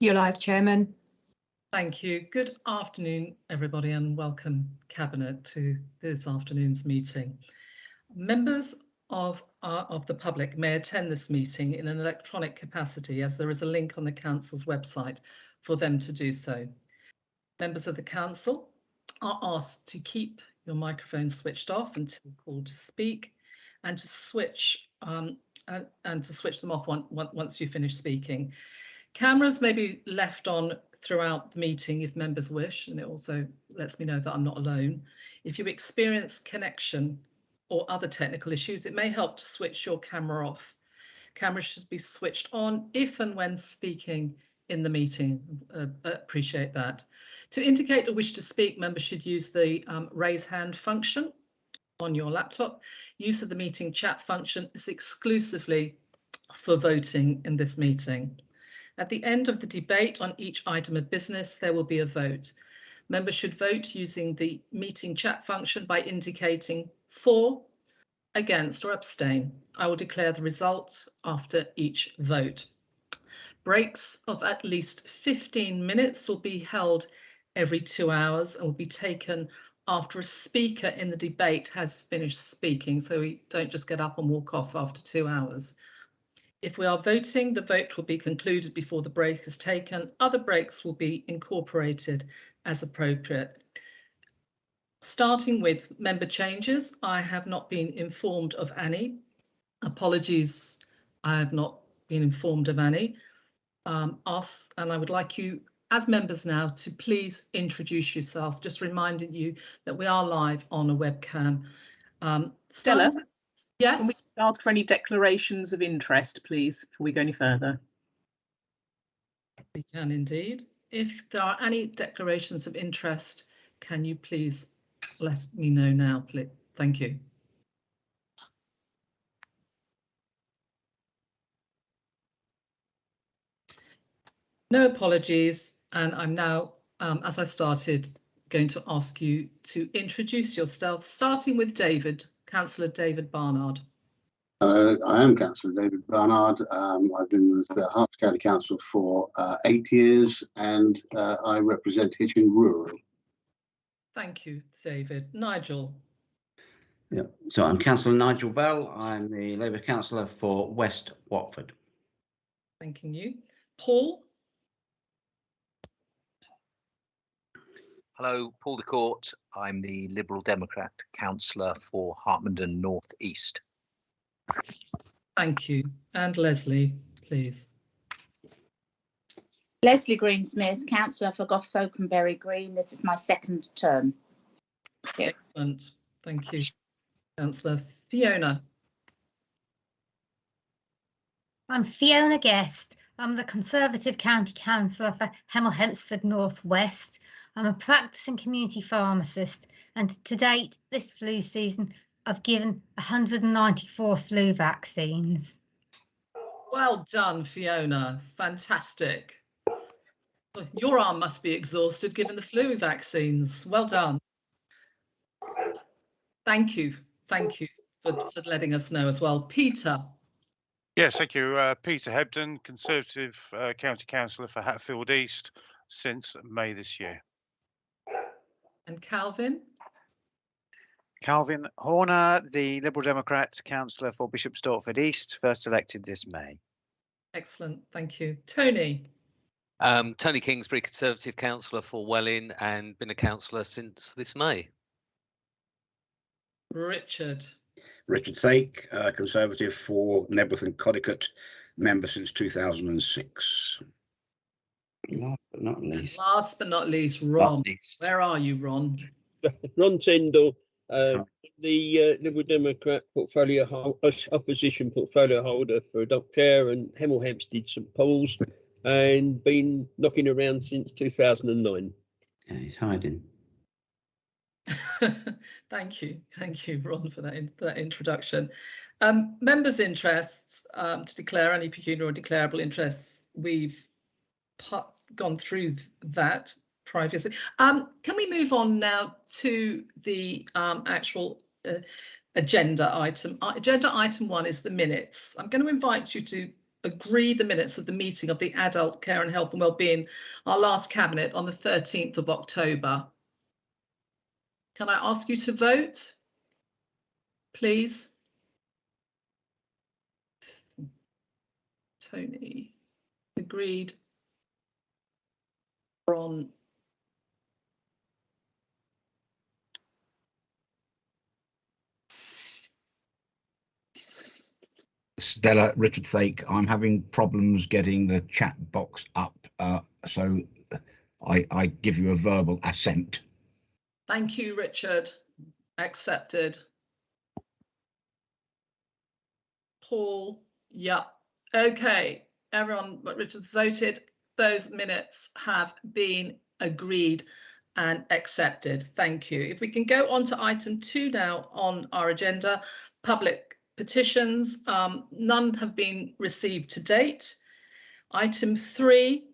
You're live, Chairman. Thank you. Good afternoon, everybody, and welcome, Cabinet, to this afternoon's meeting. Members of the public may attend this meeting in an electronic capacity, as there is a link on the Council's website for them to do so. Members of the Council are asked to keep your microphones switched off until called to speak, and to switch them off once you finish speaking. Cameras may be left on throughout the meeting if members wish, and it also lets me know that I'm not alone. If you experience connection or other technical issues, it may help to switch your camera off. Cameras should be switched on if and when speaking in the meeting. Appreciate that. To indicate a wish to speak, members should use the raise hand function on your laptop. Use of the meeting chat function is exclusively for voting in this meeting. At the end of the debate on each item of business, there will be a vote. Members should vote using the meeting chat function by indicating for, against, or abstain. I will declare the result after each vote. Breaks of at least 15 minutes will be held every 2 hours and will be taken after a speaker in the debate has finished speaking, so we don't just get up and walk off after 2 hours. If we are voting, the vote will be concluded before the break is taken. Other breaks will be incorporated as appropriate. Starting with member changes, I have not been informed of any. Apologies, I have not been informed of any. And I would like you, as members now, to please introduce yourself, just reminding you that we are live on a webcam. Stella? Yes? Can we ask for any declarations of interest, please, before we go any further? We can indeed. If there are any declarations of interest, can you please let me know now, please? Thank you. No apologies, and I'm now, as I started, going to ask you to introduce yourself, starting with David, Councillor David Barnard. I am Councillor David Barnard. I've been with Hertfordshire County Council for 8 years, and I represent Hitchin Rural. Thank you, David. Nigel. Yeah, so I'm Councillor Nigel Bell. I'm the Labour Councillor for West Watford. Thanking you. Paul. Hello, Paul de Court. I'm the Liberal Democrat Councillor for Hartmondon North East. Thank you. And Leslie, please. Leslie Greensmith, Councillor for Gough Oakenbury Green. This is my second term. Excellent. Thank you, Councillor. Fiona. I'm Fiona Guest. I'm the Conservative County Councillor for Hemel Hempstead North West. I'm a practicing community pharmacist, and to date, this flu season, I've given 194 flu vaccines. Well done, Fiona. Fantastic. Your arm must be exhausted given the flu vaccines. Well done. Thank you. Thank you for letting us know as well. Peter. Yes, thank you. Peter Hebden, Conservative County Councillor for Hatfield East since May this year. And Calvin? Calvin Horner, the Liberal Democrat Councillor for Bishop Stortford East, first elected this May. Excellent, thank you. Tony? Tony Kingsbury, Conservative Councillor for Welling and been a councillor since this May. Richard? Richard Thake, Conservative for Nebworth and Connecticut, member since 2006. Last but not least. Last but not least, Ron. Where are you, Ron? Ron Tyndall, the Liberal Democrat opposition portfolio holder for Doctare and Hemel Hempstead St Paul's, and been knocking around since 2009. Yeah, he's hiding. Thank you, Ron, for that introduction. Members' interests, to declare any pecuniary or declarable interests, we've gone through that previously. Can we move on now to the actual agenda item? Agenda item 1 is the minutes. I'm going to invite you to agree the minutes of the meeting of the Adult Care and Health and Wellbeing, our last cabinet on the 13th of October. Can I ask you to vote, please? Tony, agreed. Ron. Stella, Richard Thake, I'm having problems getting the chat box up, so I give you a verbal assent. Thank you, Richard. Accepted. Paul, yeah. Okay, everyone, but Richard's voted. Those minutes have been agreed and accepted. Thank you. If we can go on to item 2 now on our agenda, public petitions. None have been received to date. Item 3,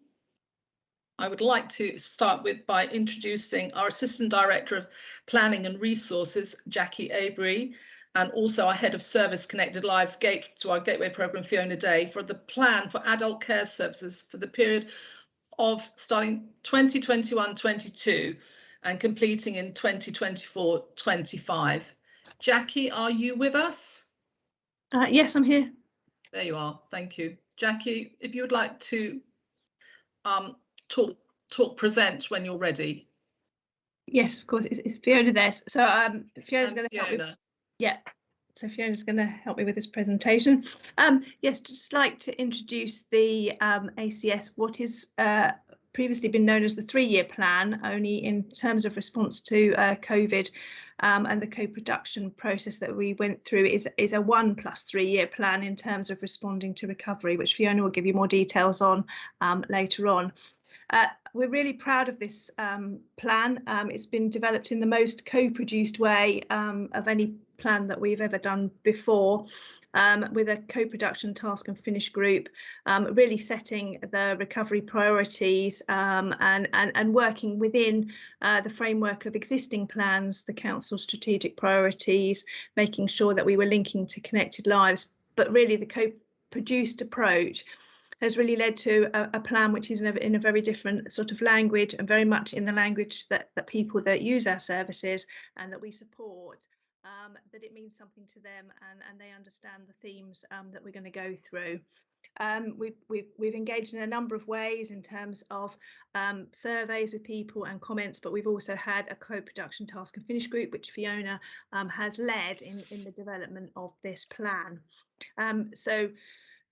I would like to start with by introducing our Assistant Director of Planning and Resources, Jackie Avery, and also our Head of Service Connected Lives to our Gateway Programme, Fiona Day, for the plan for adult care services for the period of starting 2021-22 and completing in 2024-25. Jackie, are you with us? Yes, I'm here. There you are. Thank you. Jackie, if you would like to present when you're ready. Yes, of course. It's Fiona there. So Fiona's going to help me. Yeah. So Fiona's going to help me with this presentation. Yes, just like to introduce the ACS, what is previously been known as the 3-year plan, only in terms of response to COVID and the co-production process that we went through is a 1+3 year plan in terms of responding to recovery, which Fiona will give you more details on later on. We're really proud of this plan. It's been developed in the most co-produced way of any plan that we've ever done before, with a co-production task and finish group, really setting the recovery priorities and working within the framework of existing plans, the council's strategic priorities, making sure that we were linking to connected lives. But really the co-produced approach has really led to a plan which is in a very different sort of language, and very much in the language that people that use our services and that we support, that it means something to them and they understand the themes that we're going to go through. We've engaged in a number of ways in terms of surveys with people and comments, but we've also had a co-production task and finish group, which Fiona has led in the development of this plan. So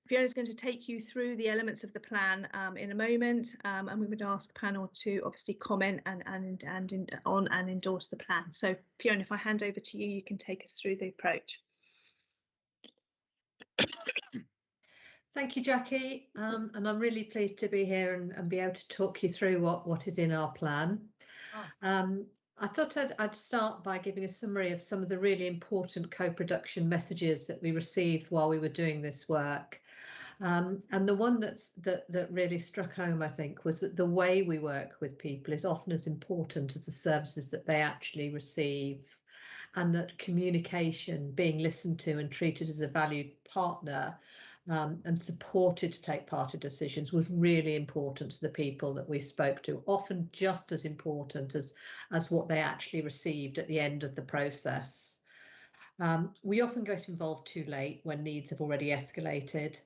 Fiona's going to take you through the elements of the plan in a moment, and we would ask panel to obviously comment and endorse the plan. So Fiona, if I hand over to you, you can take us through the approach. Thank you, Jackie, and I'm really pleased to be here and be able to talk you through what is in our plan. I thought I'd start by giving a summary of some of the really important co-production messages that we received while we were doing this work. And the one that really struck home, I think, was that the way we work with people is often as important as the services that they actually receive, and that communication, being listened to and treated as a valued partner and supported to take part in decisions, was really important to the people that we spoke to, often just as important as what they actually received at the end of the process. We often get involved too late when needs have already escalated,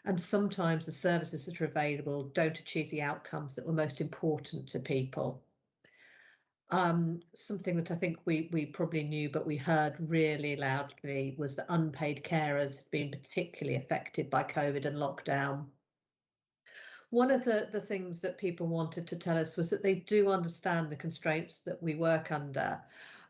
and sometimes the services that are available don't achieve the outcomes that were most important to people. Something that I think we probably knew, but we heard really loudly, was that unpaid carers have been particularly affected by COVID and lockdown. One of the things that people wanted to tell us was that they do understand the constraints that we work under,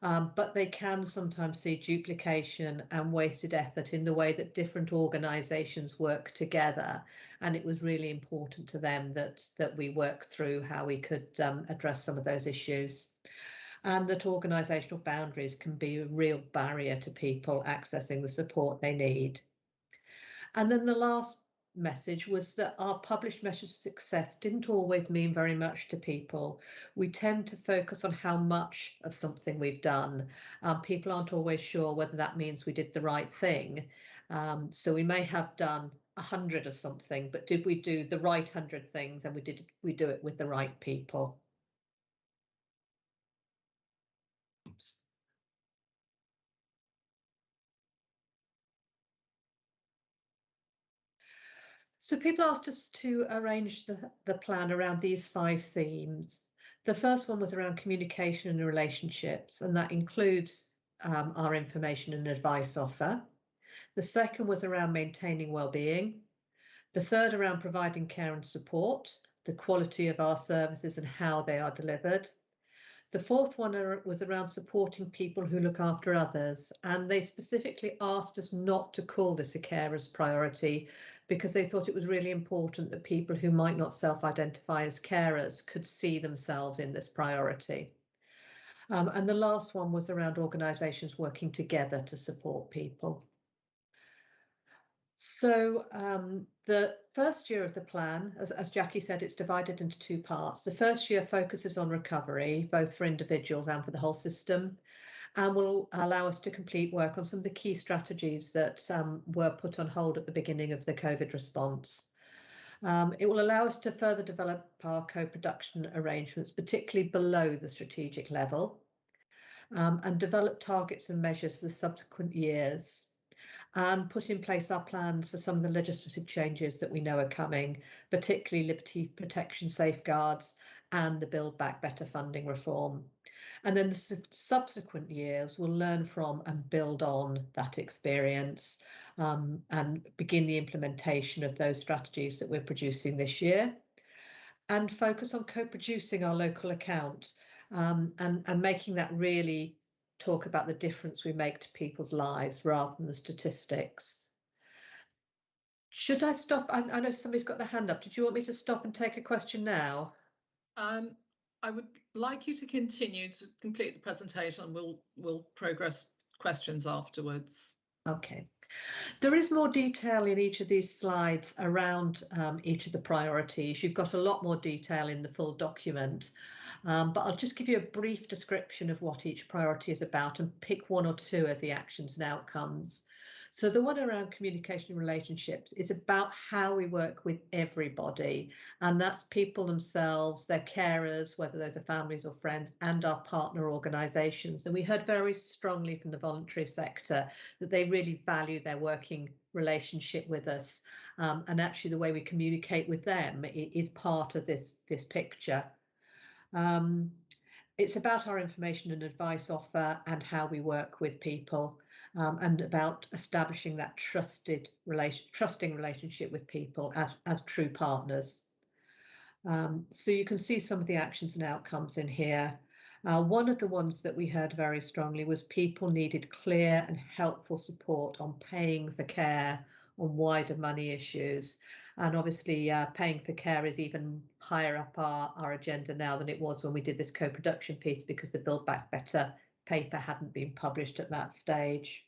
but they can sometimes see duplication and wasted effort in the way that different organisations work together. And it was really important to them that we work through how we could address some of those issues. And that organisational boundaries can be a real barrier to people accessing the support they need. And then the last message was that our published measures of success didn't always mean very much to people. We tend to focus on how much of something we've done. People aren't always sure whether that means we did the right thing. So we may have done 100 of something, but did we do the right 100 things, and we do it with the right people? Oops. So people asked us to arrange the plan around these 5 themes. The first one was around communication and relationships, and that includes our information and advice offer. The second was around maintaining well-being. The third around providing care and support, the quality of our services and how they are delivered. The fourth one was around supporting people who look after others, and they specifically asked us not to call this a carer's priority because they thought it was really important that people who might not self-identify as carers could see themselves in this priority. And the last one was around organisations working together to support people. So the first year of the plan, as Jackie said, it's divided into 2 parts. The first year focuses on recovery, both for individuals and for the whole system, and will allow us to complete work on some of the key strategies that were put on hold at the beginning of the COVID response. It will allow us to further develop our co-production arrangements, particularly below the strategic level, and develop targets and measures for the subsequent years. And put in place our plans for some of the legislative changes that we know are coming, particularly liberty protection safeguards and the Build Back Better funding reform. And then the subsequent years will learn from and build on that experience and begin the implementation of those strategies that we're producing this year, and focus on co-producing our local account and making that really talk about the difference we make to people's lives rather than the statistics. Should I stop? I know somebody's got their hand up. Did you want me to stop and take a question now? I would like you to continue to complete the presentation, and we'll progress questions afterwards. Okay. There is more detail in each of these slides around each of the priorities. You've got a lot more detail in the full document, but I'll just give you a brief description of what each priority is about and pick 1 or 2 of the actions and outcomes. So the one around communication and relationships is about how we work with everybody, and that's people themselves, their carers, whether those are families or friends, and our partner organisations. And we heard very strongly from the voluntary sector that they really value their working relationship with us, and actually the way we communicate with them is part of this picture. It's about our information and advice offer and how we work with people, and about establishing that trusting relationship with people as true partners. So you can see some of the actions and outcomes in here. One of the ones that we heard very strongly was people needed clear and helpful support on paying for care on wider money issues. And obviously paying for care is even higher up our agenda now than it was when we did this co-production piece, because the Build Back Better paper hadn't been published at that stage.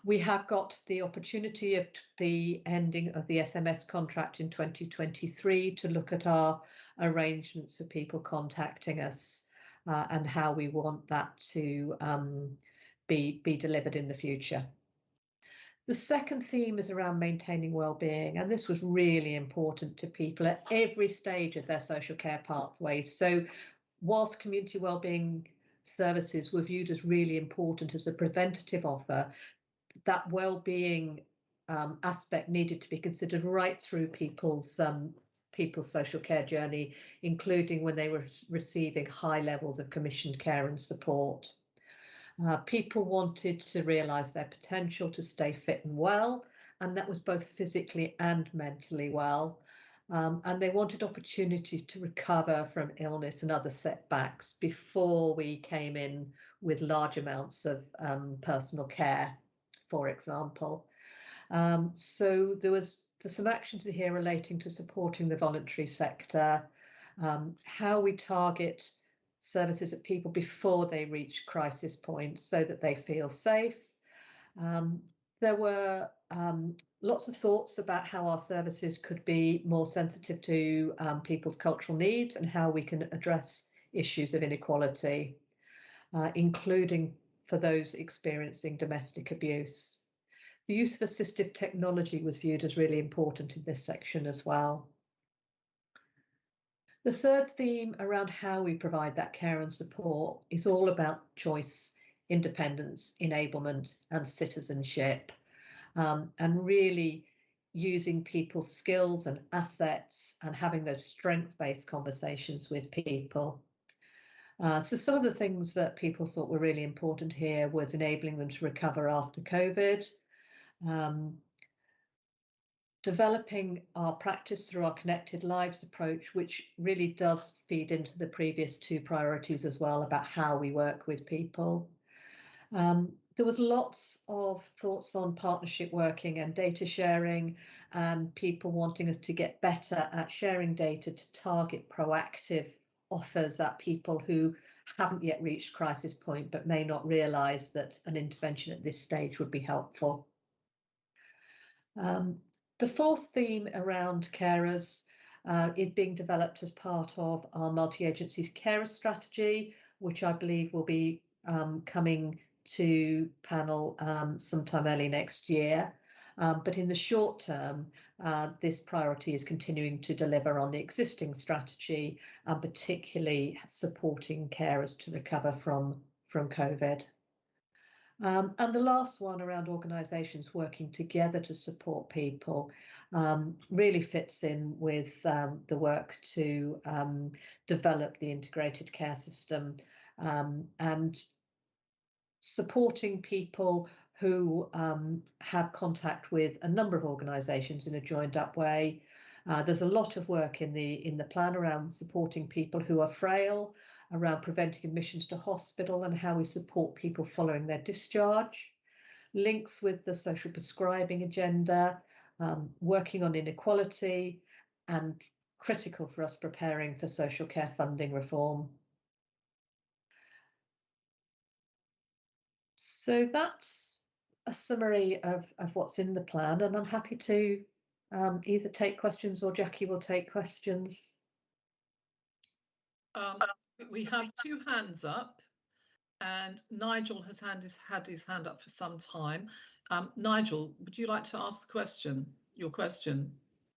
We have got the opportunity of the ending of the SMS contract in 2023 to look at our arrangements for people contacting us and how we want that to be delivered in the future. The second theme is around maintaining well-being, and this was really important to people at every stage of their social care pathways. So whilst community wellbeing services were viewed as really important as a preventative offer, that well-being aspect needed to be considered right through people's social care journey, including when they were receiving high levels of commissioned care and support. People wanted to realise their potential to stay fit and well, and that was both physically and mentally well. And they wanted opportunity to recover from illness and other setbacks before we came in with large amounts of personal care, for example. So there's some actions here relating to supporting the voluntary sector, how we target services at people before they reach crisis points so that they feel safe. There were lots of thoughts about how our services could be more sensitive to people's cultural needs and how we can address issues of inequality, including for those experiencing domestic abuse. The use of assistive technology was viewed as really important in this section as well. The third theme around how we provide that care and support is all about choice, independence, enablement and citizenship, and really using people's skills and assets and having those strength-based conversations with people. So some of the things that people thought were really important here was enabling them to recover after COVID, developing our practice through our connected lives approach, which really does feed into the previous two priorities as well about how we work with people. There was lots of thoughts on partnership working and data sharing, and people wanting us to get better at sharing data to target proactive offers at people who haven't yet reached crisis point but may not realise that an intervention at this stage would be helpful. The fourth theme around carers is being developed as part of our multi-agencies carer strategy, which I believe will be coming to panel sometime early next year. But in the short term, this priority is continuing to deliver on the existing strategy, and particularly supporting carers to recover from COVID. And the last one around organisations working together to support people really fits in with the work to develop the integrated care system and supporting people who have contact with a number of organisations in a joined up way. There's a lot of work in the plan around supporting people who are frail, around preventing admissions to hospital and how we support people following their discharge, links with the social prescribing agenda, working on inequality, and critical for us preparing for social care funding reform. So that's a summary of what's in the plan, and I'm happy to either take questions or Jackie will take questions. We have two hands up, and Nigel has had his hand up for some time. Nigel, would you like to ask your question?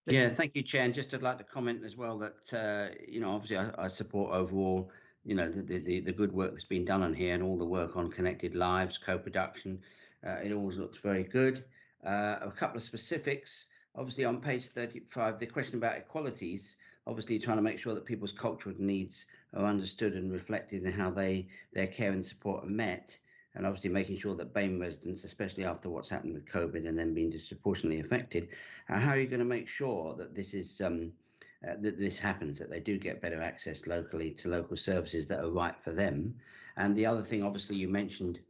Please? Yeah, thank you, Chair. And just I'd like to comment as well that, obviously I support overall, the good work that's been done on here and all the work on connected lives, co-production. It always looks very good. A couple of specifics, obviously on page 35, the question about equalities, obviously trying to make sure that people's cultural needs are understood and reflected in how their care and support are met, and obviously making sure that BAME residents, especially after what's happened with COVID and then being disproportionately affected, how are you going to make sure that this is that this happens, that they do get better access locally to local services that are right for them? And the other thing, obviously, you mentioned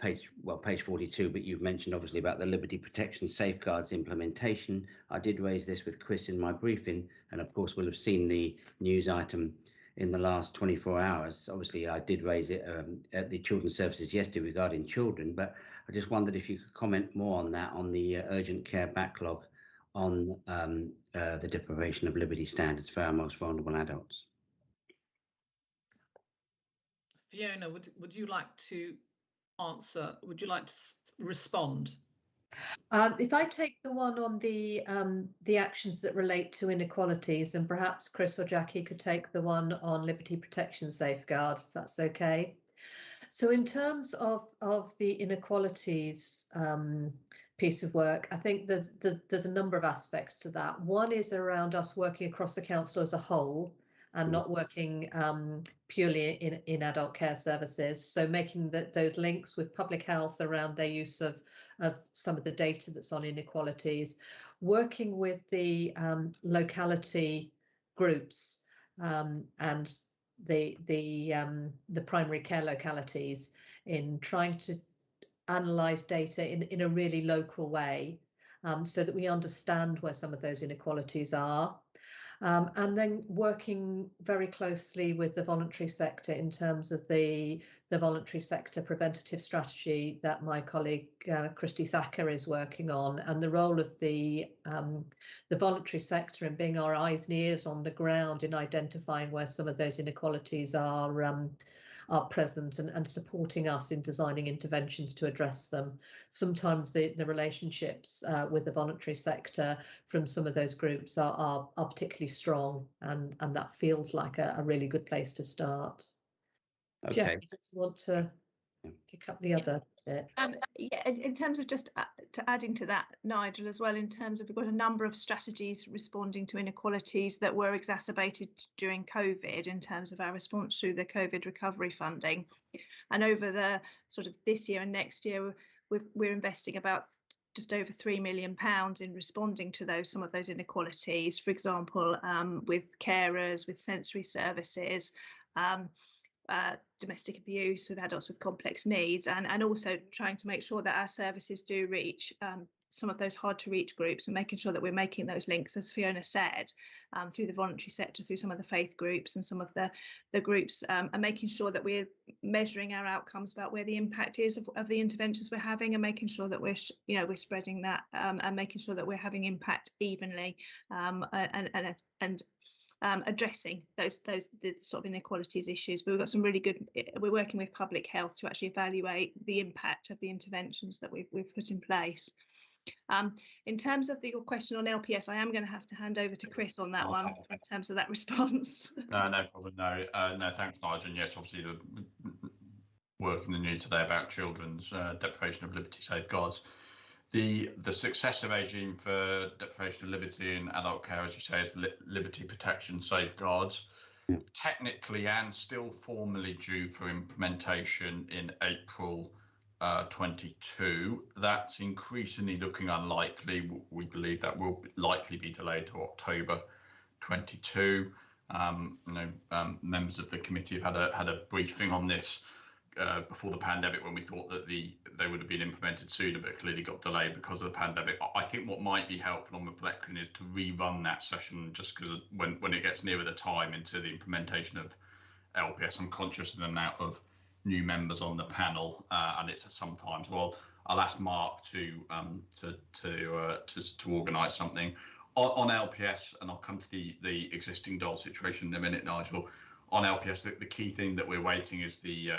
page 42, but you've mentioned obviously about the liberty protection safeguards implementation. I did raise this with Chris in my briefing, and of course we'll have seen the news item in the last 24 hours. Obviously I did raise it at the Children's Services yesterday regarding children, but I just wondered if you could comment more on that, on the urgent care backlog, on the deprivation of liberty standards for our most vulnerable adults. Fiona, would you like to answer? Would you like to respond? If I take the one on the actions that relate to inequalities, and perhaps Chris or Jackie could take the one on liberty protection safeguards, if that's okay. So in terms of the inequalities piece of work, I think there's a number of aspects to that. One is around us working across the council as a whole and not working purely in adult care services. So making those links with public health around their use of some of the data that's on inequalities, working with the locality groups and the primary care localities in trying to analyse data in a really local way, so that we understand where some of those inequalities are. And then working very closely with the voluntary sector in terms of the voluntary sector preventative strategy that my colleague Christy Thacker is working on, and the role of the voluntary sector in being our eyes and ears on the ground in identifying where some of those inequalities are are present and supporting us in designing interventions to address them. Sometimes the relationships with the voluntary sector from some of those groups are particularly strong, and that feels like a really good place to start. Okay. Jeff, you just want to pick up the other bit? Yeah, in terms of just to adding to that, Nigel, as well, in terms of we've got a number of strategies responding to inequalities that were exacerbated during COVID in terms of our response through the COVID recovery funding. And over the sort of this year and next year, we're investing about just over £3 million in responding to some of those inequalities, for example, with carers, with sensory services, domestic abuse, with adults with complex needs, and also trying to make sure that our services do reach some of those hard to reach groups, and making sure that we're making those links, as Fiona said, through the voluntary sector, through some of the faith groups and some of the groups, and making sure that we're measuring our outcomes about where the impact is of the interventions we're having, and making sure that we're spreading that, and making sure that we're having impact evenly, and addressing the sort of inequalities issues. But we've got some really good, we're working with public health to actually evaluate the impact of the interventions that we've put in place. In terms of your question on LPS, I am going to have to hand over to Chris on that one in terms of that response. No problem. No, thanks, Nigel. And yes, obviously the work in the news today about children's deprivation of liberty safeguards. The successive regime for deprivation of liberty in adult care, as you say, is liberty protection safeguards. Technically and still formally due for implementation in April 22. That's increasingly looking unlikely. We believe that will likely be delayed to October 22. Members of the committee have had a briefing on this before the pandemic, when we thought that they would have been implemented sooner, but clearly got delayed because of the pandemic. I think what might be helpful on reflection is to rerun that session, just because when it gets nearer the time into the implementation of LPS, I'm conscious of the amount of new members on the panel, and it's sometimes, well, I'll ask Mark to organise something on LPS, and I'll come to the existing dole situation in a minute, Nigel. On LPS, the key thing that we're waiting is the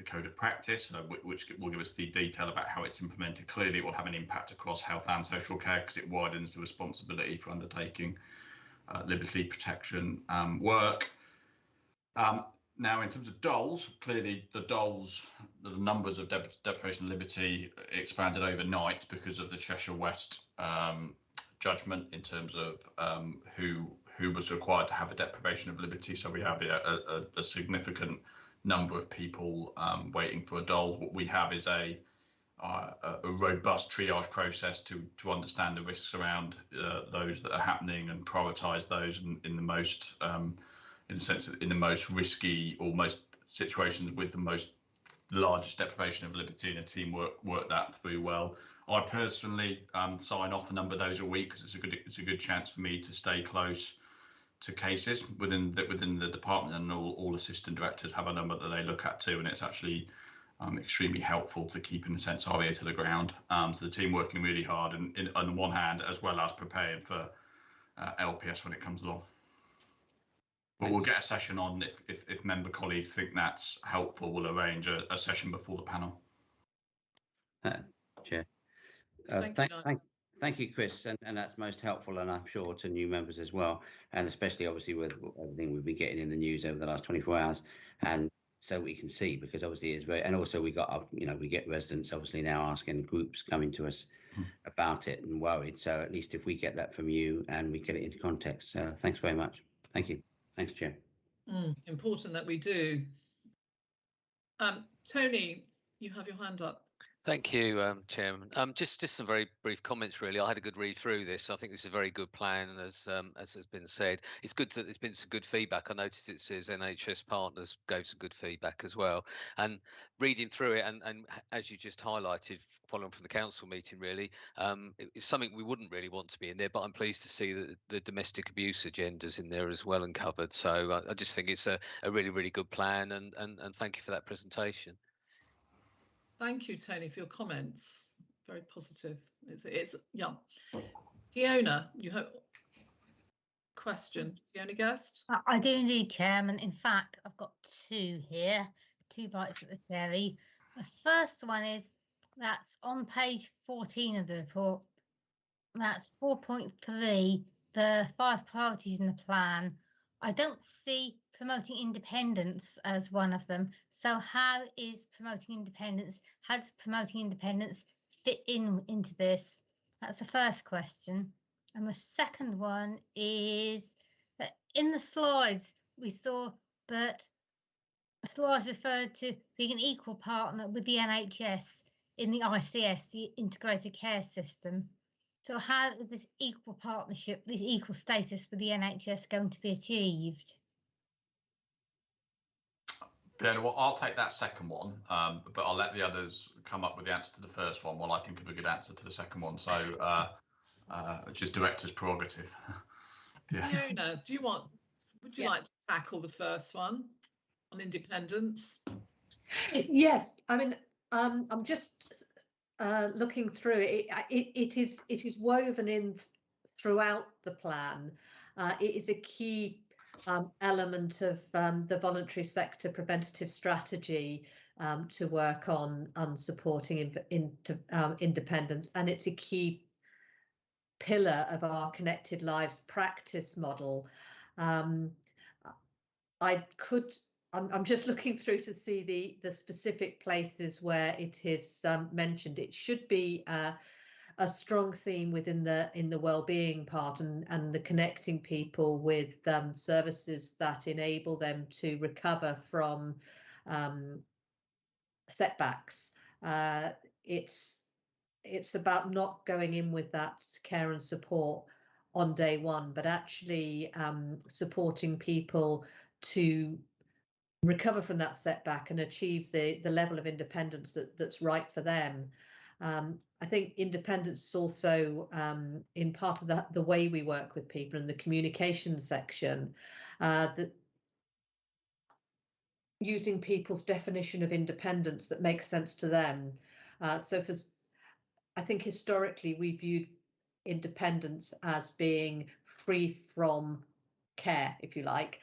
code of practice, which will give us the detail about how it's implemented. Clearly, it will have an impact across health and social care, because it widens the responsibility for undertaking liberty protection work. Now, in terms of doles, clearly the numbers of deprivation of liberty expanded overnight because of the Cheshire West judgment in terms of who was required to have a deprivation of liberty. So we have a significant number of people waiting for a dole. What we have is a robust triage process to understand the risks around those that are happening, and prioritise those in the most in the most risky or most situations with the most largest deprivation of liberty, and a team work that through well. I personally sign off a number of those a week, because it's a good chance for me to stay close to cases within the department, and all assistant directors have a number that they look at too, and it's actually extremely helpful to keeping the sense of ear to the ground. So the team working really hard, and on the one hand, as well as preparing for LPS when it comes along. But we'll get a session on if member colleagues think that's helpful. We'll arrange a session before the panel. Chair. Thank you, Chris, and that's most helpful, and I'm sure to new members as well, and especially obviously with everything we've been getting in the news over the last 24 hours, and so we can see, because obviously it's very, and also we get residents obviously now asking, groups coming to us about it and worried. So at least if we get that from you and we get it into context, thanks very much. Thank you. Thanks, Chair. Important that we do. Tony, you have your hand up. Thank you, Chairman. Just some very brief comments, really. I had a good read through this. I think this is a very good plan, as has been said. It's good that there's been some good feedback. I noticed it says NHS partners gave some good feedback as well. And reading through it, and as you just highlighted, following from the council meeting, really, it's something we wouldn't really want to be in there. But I'm pleased to see that the domestic abuse agenda's in there as well and covered. So I just think it's a really, really good plan, and thank you for that presentation. Thank you, Tony, for your comments. Very positive. It's yeah. Fiona, you have a question. Fiona Guest? I do indeed, Chairman. In fact, I've got two here. two bites at the cherry. The first one is that's on page 14 of the report. That's 4.3, the 5 priorities in the plan. I don't see promoting independence as one of them. So how is promoting independence? How does promoting independence fit into this? That's the first question. And the second one is that in the slides, we saw that slides referred to being an equal partner with the NHS in the ICS, the Integrated Care System. So how is this equal partnership, this equal status with the NHS going to be achieved? Fiona, well, I'll take that second one, but I'll let the others come up with the answer to the first one while I think of a good answer to the second one. So, which is director's prerogative. Yeah. Fiona, would you like to tackle the first one on independence? Yes, I mean, I'm just looking through it. It is woven in throughout the plan. It is a key element of the voluntary sector preventative strategy to work on supporting independence, and it's a key pillar of our connected lives practice model. I'm just looking through to see the specific places where it is mentioned. It should be a strong theme within the wellbeing part and the connecting people with services that enable them to recover from setbacks. It's about not going in with that care and support on day one, but actually supporting people to recover from that setback and achieve the level of independence that's right for them. I think independence is also in part of the way we work with people in the communication section, that using people's definition of independence that makes sense to them. I think historically we viewed independence as being free from care, if you like.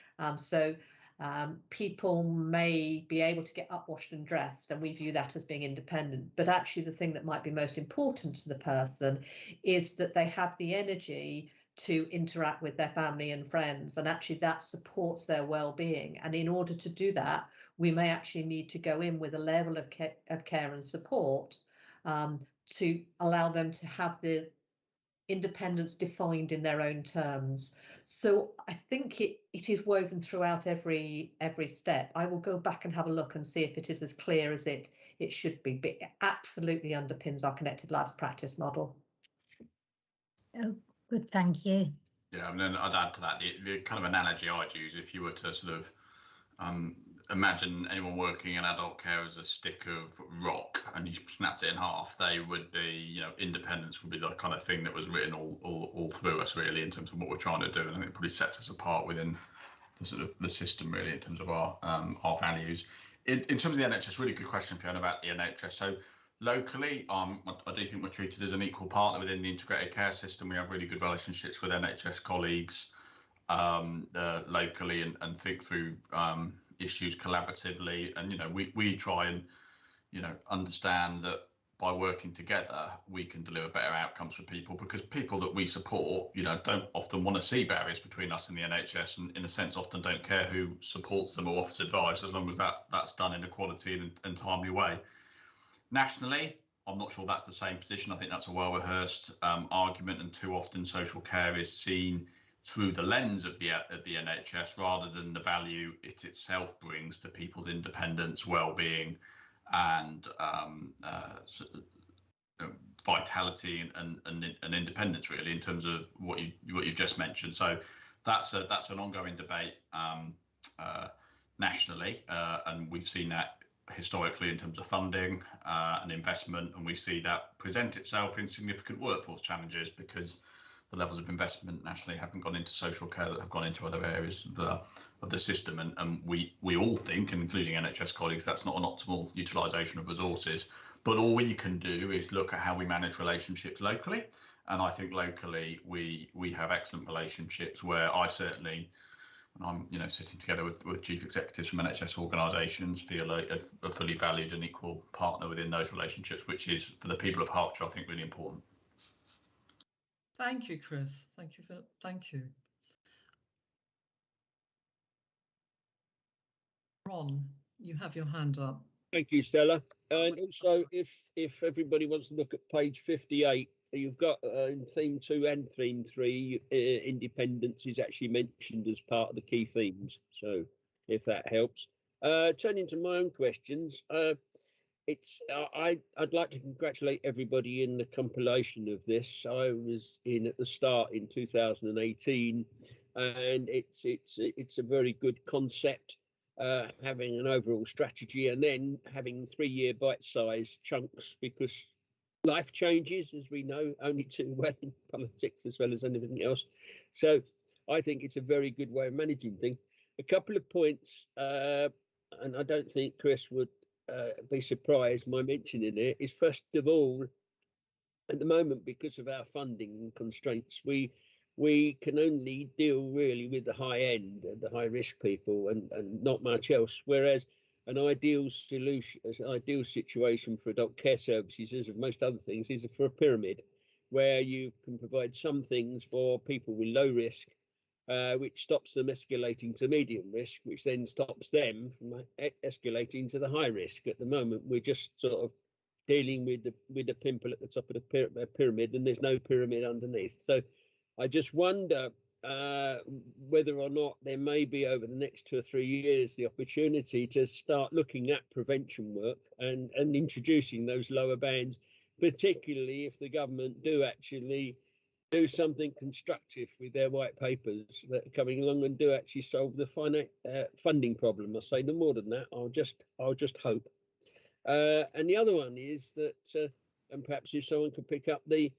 People may be able to get up, washed and dressed, and we view that as being independent. But actually the thing that might be most important to the person is that they have the energy to interact with their family and friends, and actually that supports their well-being. And in order to do that, we may actually need to go in with a level of care and support to allow them to have the independence defined in their own terms. So I think it is woven throughout every step. I will go back and have a look and see if it is as clear as it should be, but it absolutely underpins our connected lives practice model. Oh, good, thank you. Yeah, and then I'd add to that the kind of analogy I'd use, if you were to sort of imagine anyone working in adult care as a stick of rock and you snapped it in half, they would be, independence would be the kind of thing that was written all through us, really, in terms of what we're trying to do. And I think it probably sets us apart within the sort of the system, really, in terms of our values. In terms of the NHS, really good question, Fiona, about the NHS. So locally, I do think we're treated as an equal partner within the integrated care system. We have really good relationships with NHS colleagues locally and think through issues collaboratively, and we try and understand that by working together we can deliver better outcomes for people, because people that we support don't often want to see barriers between us and the NHS, and in a sense often don't care who supports them or offers advice, as long as that's done in a quality and timely way. Nationally, I'm not sure that's the same position. I think that's a well-rehearsed argument, and too often social care is seen through the lens of the NHS rather than the value it itself brings to people's independence, well-being, and vitality and independence, really, in terms of what you've just mentioned. So that's an ongoing debate nationally, and we've seen that historically in terms of funding and investment, and we see that present itself in significant workforce challenges because the levels of investment nationally haven't gone into social care that have gone into other areas of the system, and we all think, including NHS colleagues, that's not an optimal utilisation of resources. But all we can do is look at how we manage relationships locally, and I think locally we have excellent relationships where I certainly and I'm, you know, sitting together with chief executives from NHS organisations, feel a fully valued and equal partner within those relationships, which is, for the people of Hertfordshire, I think, really important. Thank you, Chris. Thank you. Ron, you have your hand up. Thank you, Stella. And also, if everybody wants to look at page 58, you've got in theme 2 and theme 3, independence is actually mentioned as part of the key themes. So if that helps. Turning to my own questions, I'd like to congratulate everybody in the compilation of this. I was in at the start in 2018, and it's a very good concept. Having an overall strategy and then having 3-year bite-sized chunks, because life changes, as we know, only too well in politics as well as anything else. So I think it's a very good way of managing things. A couple of points, and I don't think Chris would be surprised my mentioning it, is first of all, at the moment, because of our funding constraints, we can only deal really with the high end, the high risk people, and not much else. Whereas an ideal solution, an ideal situation for adult care services, as of most other things, is for a pyramid, where you can provide some things for people with low risk, which stops them escalating to medium risk, which then stops them from escalating to the high risk. At the moment, we're just sort of dealing with the pimple at the top of the pyramid, and there's no pyramid underneath. So I just wonder whether or not there may be, over the next 2 or 3 years, the opportunity to start looking at prevention work and introducing those lower bands, particularly if the government do actually do something constructive with their white papers that are coming along and do actually solve the funding problem. I'll say no more than that. I'll just hope. And the other one is that, and perhaps if someone could pick up the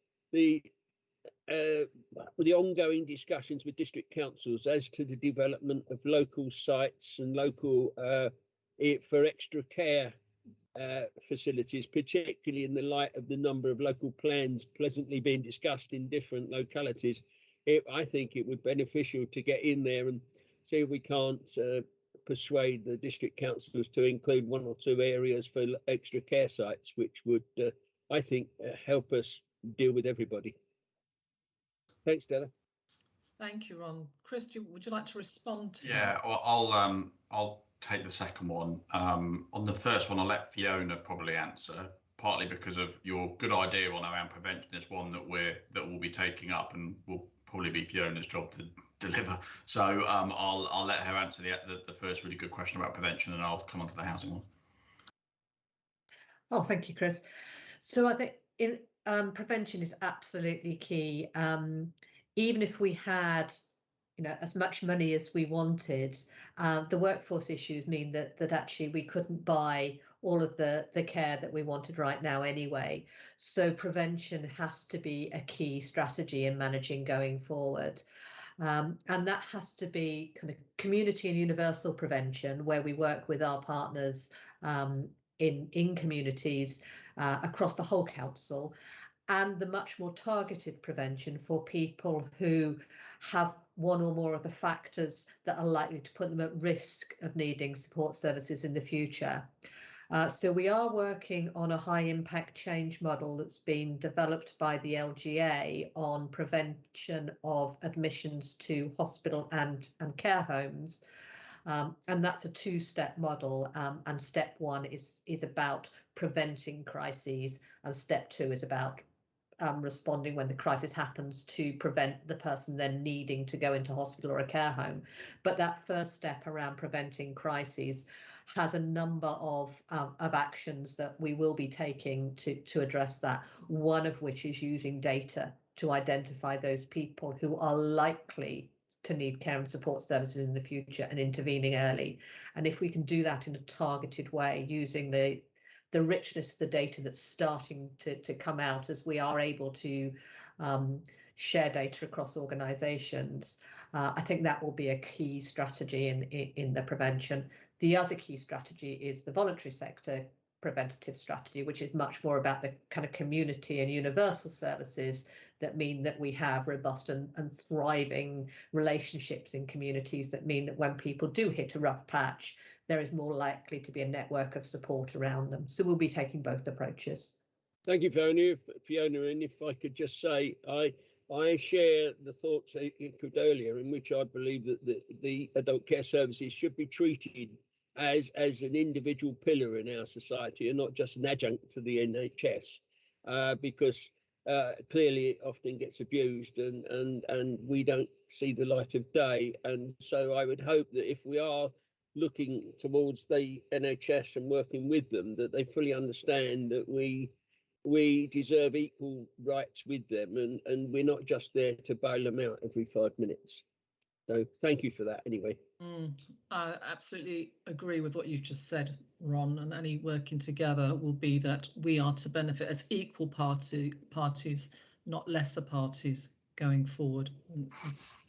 ongoing discussions with district councils as to the development of local sites and local for extra care facilities, particularly in the light of the number of local plans pleasantly being discussed in different localities. I think it would be beneficial to get in there and see if we can't persuade the district councils to include 1 or 2 areas for extra care sites, which would, I think, help us deal with everybody. Thanks, Stella. Thank you, Ron. Chris, would you like to respond to that? Well, I'll take the second one. On the first one, I'll let Fiona probably answer, partly because of your good idea on around prevention is one that we'll be taking up and will probably be Fiona's job to deliver. So I'll let her answer the first really good question about prevention, and I'll come on to the housing one. Oh, thank you, Chris. So I think prevention is absolutely key. Even if we had, as much money as we wanted, the workforce issues mean that actually we couldn't buy all of the care that we wanted right now anyway. So prevention has to be a key strategy in managing going forward. And that has to be kind of community and universal prevention, where we work with our partners in communities across the whole council, and the much more targeted prevention for people who have one or more of the factors that are likely to put them at risk of needing support services in the future. So we are working on a high impact change model that's been developed by the LGA on prevention of admissions to hospital and care homes. And that's a 2-step model, and step 1 is about preventing crises, and step 2 is about responding when the crisis happens to prevent the person then needing to go into hospital or a care home. But that first step around preventing crises has a number of actions that we will be taking to address that, one of which is using data to identify those people who are likely to need care and support services in the future and intervening early. And if we can do that in a targeted way, using the richness of the data that's starting to come out as we are able to share data across organisations, I think that will be a key strategy in the prevention. The other key strategy is the voluntary sector preventative strategy, which is much more about the kind of community and universal services that mean that we have robust and thriving relationships in communities, that mean that when people do hit a rough patch, there is more likely to be a network of support around them. So we'll be taking both approaches. Thank you, Fiona. And if I could just say, I share the thoughts echoed earlier, in which I believe that the adult care services should be treated as an individual pillar in our society and not just an adjunct to the NHS, because clearly it often gets abused and we don't see the light of day. And so I would hope that if we are looking towards the NHS and working with them, that they fully understand that we deserve equal rights with them, and we're not just there to bail them out every 5 minutes. So thank you for that anyway. I absolutely agree with what you've just said, Ron, and any working together will be that we are to benefit as equal parties, not lesser parties going forward. And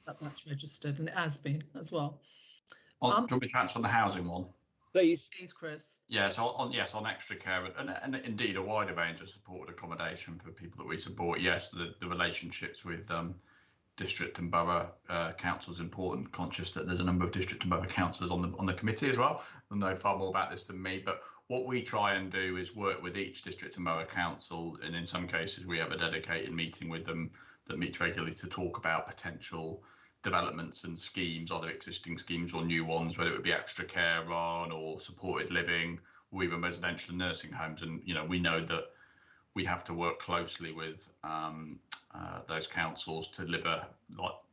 that's registered, and it has been as well. Do you want me to answer on the housing one? Please, Chris. Yeah, so on extra care and indeed a wider range of supported accommodation for people that we support. Yes, the relationships with district and borough councils important. Conscious that there's a number of district and borough councillors on the committee as well, who know far more about this than me. But what we try and do is work with each district and borough council, and in some cases we have a dedicated meeting with them that meets regularly to talk about potential developments and schemes, either existing schemes or new ones, whether it would be extra care on or supported living or even residential and nursing homes. And we know that we have to work closely with those councils to deliver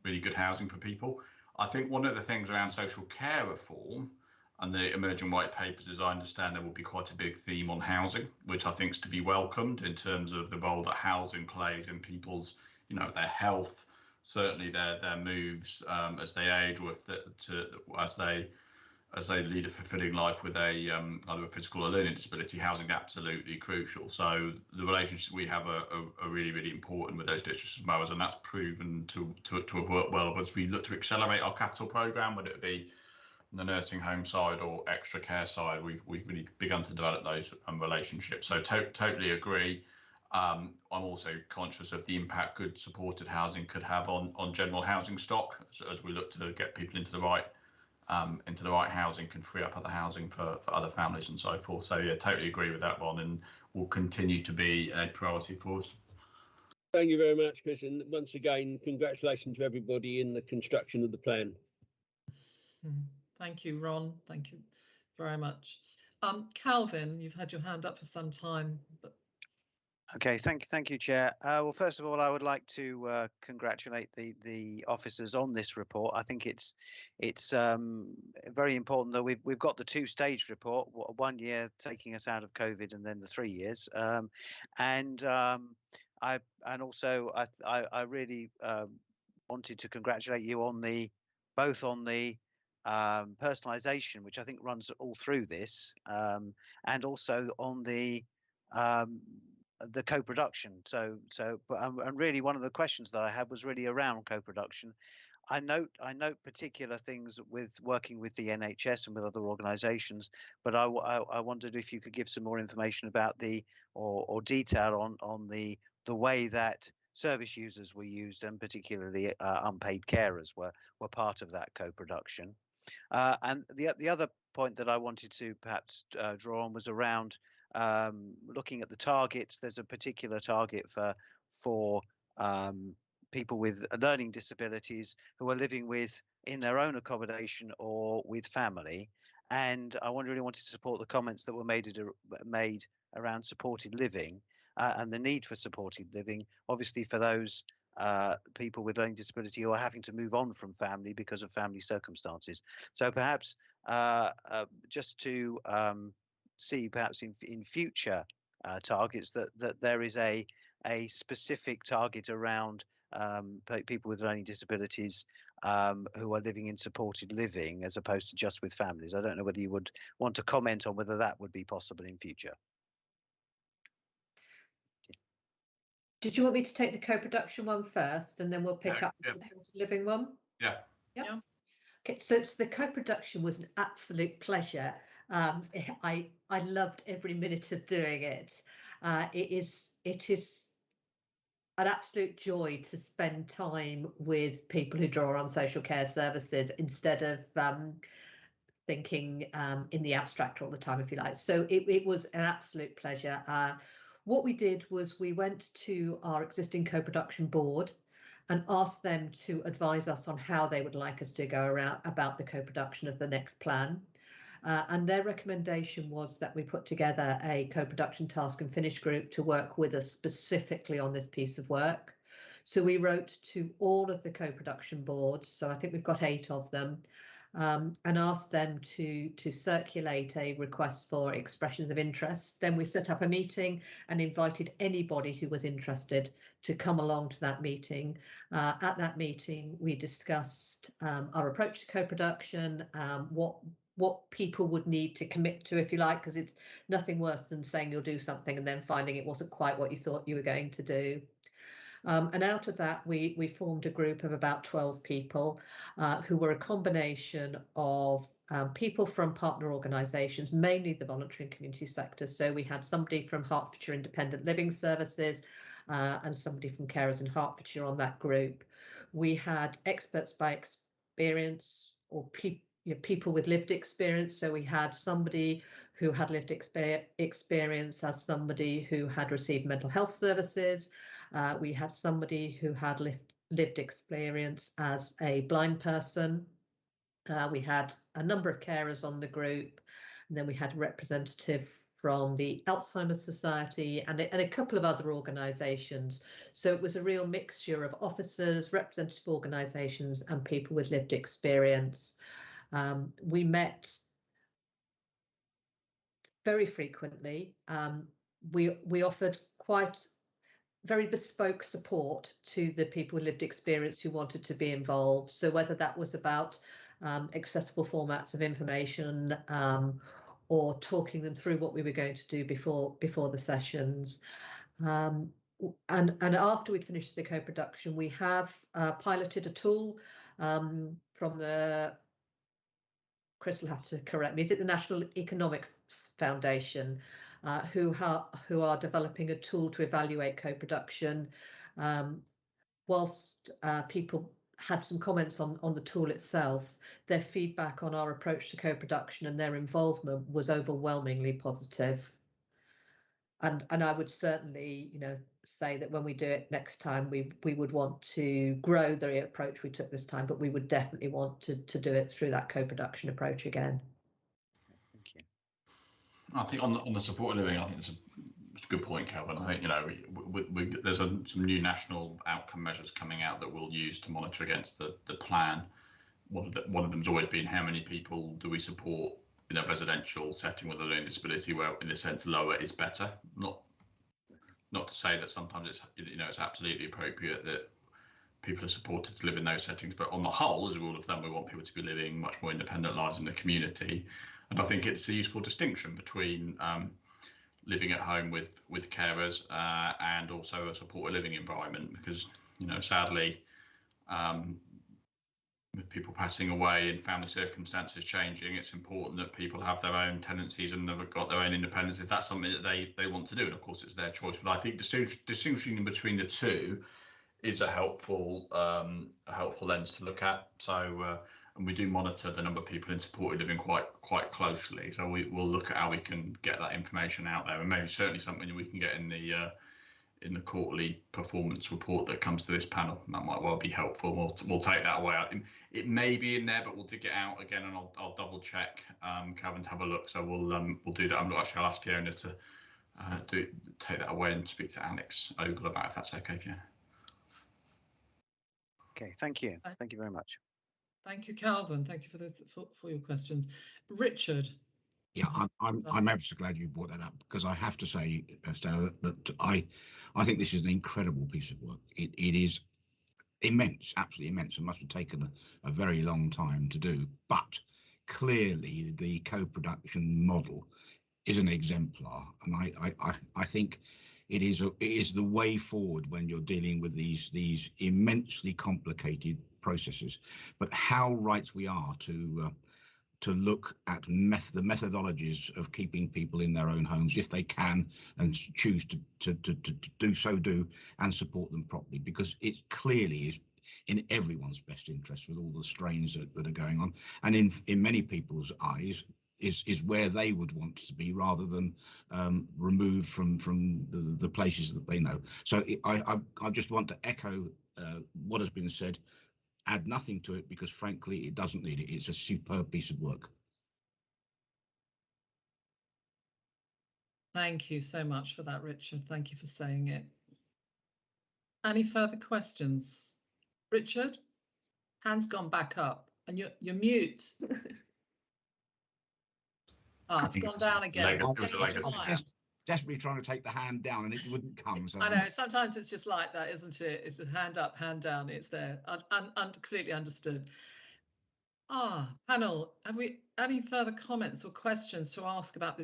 really good housing for people. I think one of the things around social care reform and the emerging white papers, as I understand, there will be quite a big theme on housing, which I think is to be welcomed in terms of the role that housing plays in people's, their health, certainly their moves as they age, or as they lead a fulfilling life with either a physical or learning disability. Housing is absolutely crucial. So the relationships we have are really, really important with those districts and boroughs, and that's proven to have worked well. But as we look to accelerate our capital programme, whether it be the nursing home side or extra care side, we've really begun to develop those relationships. So totally agree. I'm also conscious of the impact good supported housing could have on general housing stock, as we look to get people into the right housing, can free up other housing for other families and so forth. So yeah, totally agree with that one, and will continue to be a priority for us. Thank you very much, Chris, and once again, congratulations to everybody in the construction of the plan. Thank you, Ron. Thank you very much. Calvin, you've had your hand up for some time. But... Okay, thank you, Chair. Well, first of all, I would like to congratulate the officers on this report. I think it's very important that we've got the two-stage report, 1 year taking us out of COVID, and then the 3 years. I really wanted to congratulate you on both on the personalisation, which I think runs all through this, and also on the co-production. And really one of the questions that I had was really around co-production. I note particular things with working with the NHS and with other organisations, but I wondered if you could give some more information about or detail on the way that service users were used, and particularly unpaid carers were part of that co-production. And the other point that I wanted to perhaps draw on was around looking at the targets. There's a particular target for people with learning disabilities who are living in their own accommodation or with family. And I really wanted to support the comments that were made around supported living and the need for supported living, obviously for those people with learning disability who are having to move on from family because of family circumstances. So perhaps just to see perhaps in future targets that there is a specific target around people with learning disabilities who are living in supported living as opposed to just with families. I don't know whether you would want to comment on whether that would be possible in future. Did you want me to take the co-production one first, and then we'll pick up the supported living one? Yeah. Okay, so the co-production was an absolute pleasure. I loved every minute of doing it. It is an absolute joy to spend time with people who draw on social care services instead of thinking in the abstract all the time, if you like. So it was an absolute pleasure. What we did was we went to our existing co-production board and asked them to advise us on how they would like us to go around about the co-production of the next plan. And their recommendation was that we put together a co-production task and finish group to work with us specifically on this piece of work. So we wrote to all of the co-production boards, so I think we've got 8 of them, and asked them to circulate a request for expressions of interest. Then we set up a meeting and invited anybody who was interested to come along to that meeting. At that meeting, we discussed our approach to co-production, what people would need to commit to, if you like, because it's nothing worse than saying you'll do something and then finding it wasn't quite what you thought you were going to do. And out of that, we formed a group of about 12 people who were a combination of people from partner organisations, mainly the voluntary and community sector. So we had somebody from Hertfordshire Independent Living Services and somebody from Carers in Hertfordshire on that group. We had experts by experience or people with lived experience. So we had somebody who had lived experience as somebody who had received mental health services. We had somebody who had lived experience as a blind person. We had a number of carers on the group, and then we had a representative from the Alzheimer's Society and a couple of other organisations. So it was a real mixture of officers, representative organisations and people with lived experience. We met very frequently. We offered quite very bespoke support to the people with lived experience who wanted to be involved. So whether that was about accessible formats of information or talking them through what we were going to do before the sessions. And after we'd finished the co-production, we have piloted a tool from the, Chris will have to correct me, is it the National Economic Foundation, who are developing a tool to evaluate co-production. Whilst people had some comments on the tool itself, their feedback on our approach to co-production and their involvement was overwhelmingly positive. And I would certainly, say that when we do it next time, we would want to grow the approach we took this time, but we would definitely want to do it through that co-production approach again. Thank you. I think on the supported living, I think it's a good point, Calvin. I think there's some new national outcome measures coming out that we'll use to monitor against the plan. One of them's always been how many people do we support in a residential setting with a learning disability, where in the sense lower is better. Not to say that sometimes it's absolutely appropriate that people are supported to live in those settings, but on the whole, as a rule of thumb, we want people to be living much more independent lives in the community. And I think it's a useful distinction between living at home with carers and also a supported living environment, because sadly, with people passing away and family circumstances changing, it's important that people have their own tendencies and have got their own independence if that's something that they want to do. And of course, it's their choice. But I think distinguishing between the two is a helpful lens to look at. So and we do monitor the number of people in supported living quite closely. So we'll look at how we can get that information out there, and maybe certainly something that we can get in the quarterly performance report that comes to this panel. That might well be helpful. We'll take that away. It may be in there, but we'll dig it out again, and I'll double check, Calvin, to have a look. So we'll do that. I'm not actually, I'll ask Fiona to take that away and speak to Alex Ogle about it, if that's okay, Fiona. Okay, thank you. Thank you very much. Thank you, Calvin. Thank you for your questions. Richard. Yeah, I'm ever so glad you brought that up, because I have to say, Stella, that I think this is an incredible piece of work. It is immense, absolutely immense, and must have taken a very long time to do. But clearly, the co-production model is an exemplar, and I think it is the way forward when you're dealing with these immensely complicated processes. But how right we are to to look at the methodologies of keeping people in their own homes if they can and choose to do and support them properly, because it clearly is in everyone's best interest with all the strains that are going on, and in many people's eyes is where they would want to be rather than removed from the places that they know. So I just want to echo what has been said, add nothing to it, because frankly it doesn't need it. It's a superb piece of work. Thank you so much for that, Richard. Thank you for saying it. Any further questions? Richard, hand's gone back up and you're mute. It's gone down again. Desperately trying to take the hand down and it wouldn't come. So I know, sometimes it's just like that, isn't it? It's a hand up, hand down, it's there. Completely understood. Panel, have we any further comments or questions to ask about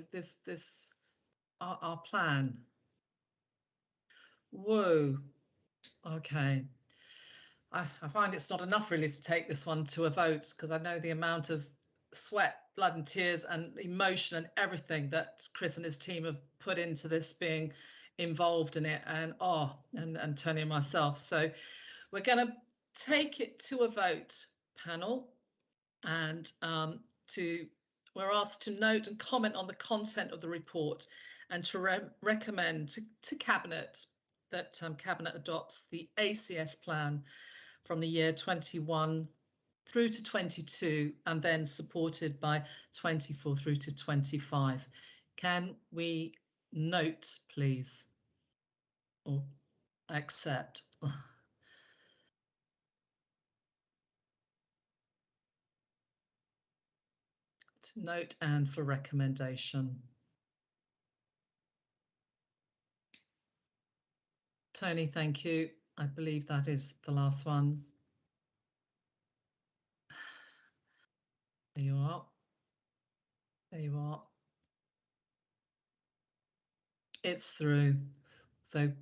our plan? Whoa, okay. I find it's not enough really to take this one to a vote, because I know the amount of sweat, blood and tears and emotion and everything that Chris and his team have put into this, being involved in it, and Tony and myself. So we're going to take it to a vote, panel, and we're asked to note and comment on the content of the report and to recommend to Cabinet that Cabinet adopts the ACS plan from the year 21 through to 22, and then supported by 24 through to 25. Can we note, please, or accept? To note and for recommendation. Tony, thank you. I believe that is the last one. There you are. There you are. It's through. So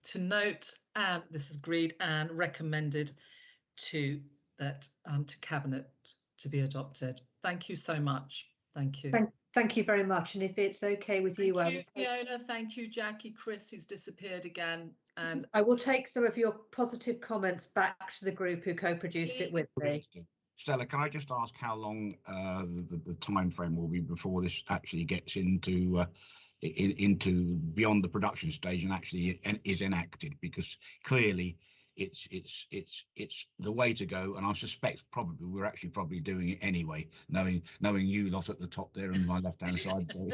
to note, and this is agreed and recommended to that to Cabinet to be adopted. Thank you so much. Thank you. Thank you very much. And if it's okay with you, thank you, Fiona. Thank you, Jackie. Chris, who's disappeared again. And I will take some of your positive comments back to the group who co-produced it with me. Stella, can I just ask how long the time frame will be before this actually gets into beyond the production stage and actually is enacted? Because clearly it's the way to go, and I suspect probably we're actually probably doing it anyway, knowing you lot at the top there and my left hand side. We've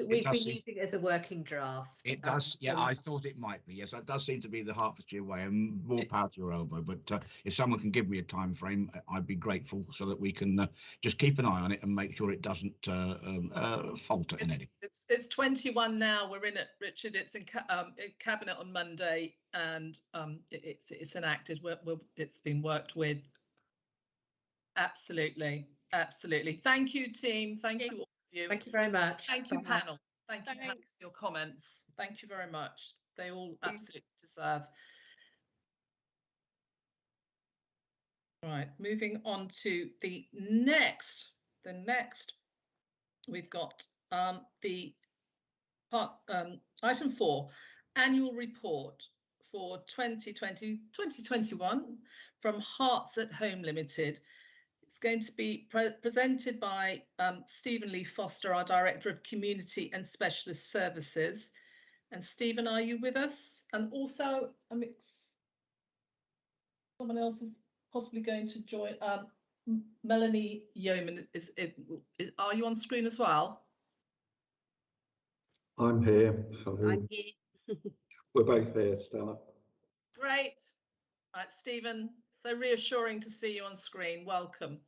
been using it as a working draft. It does, yeah. I thought it might be. Yes, that does seem to be the Hertfordshire way, and more power to your elbow. But if someone can give me a time frame, I'd be grateful, so that we can just keep an eye on it and make sure it doesn't falter in any. It's 21 now. We're in it, Richard. It's in Cabinet on Monday, and it's enacted. It's been worked with. Absolutely, absolutely. Thank you, team. Thank you all of you. Thank you very much. Thank you, panel. Thank you, panel, for your comments. Thank you very much. They all absolutely deserve. Right, moving on to the next. We've got item 4, annual report for 2020-2021 from Hearts at Home Limited. It's going to be presented by Stephen Lee Foster, our Director of Community and Specialist Services. And Stephen, are you with us? And also, someone else is possibly going to join. Melanie Yeoman, are you on screen as well? I'm here. Hello. I'm here. We're both here, Stella. Great. All right, Stephen, so reassuring to see you on screen. Welcome.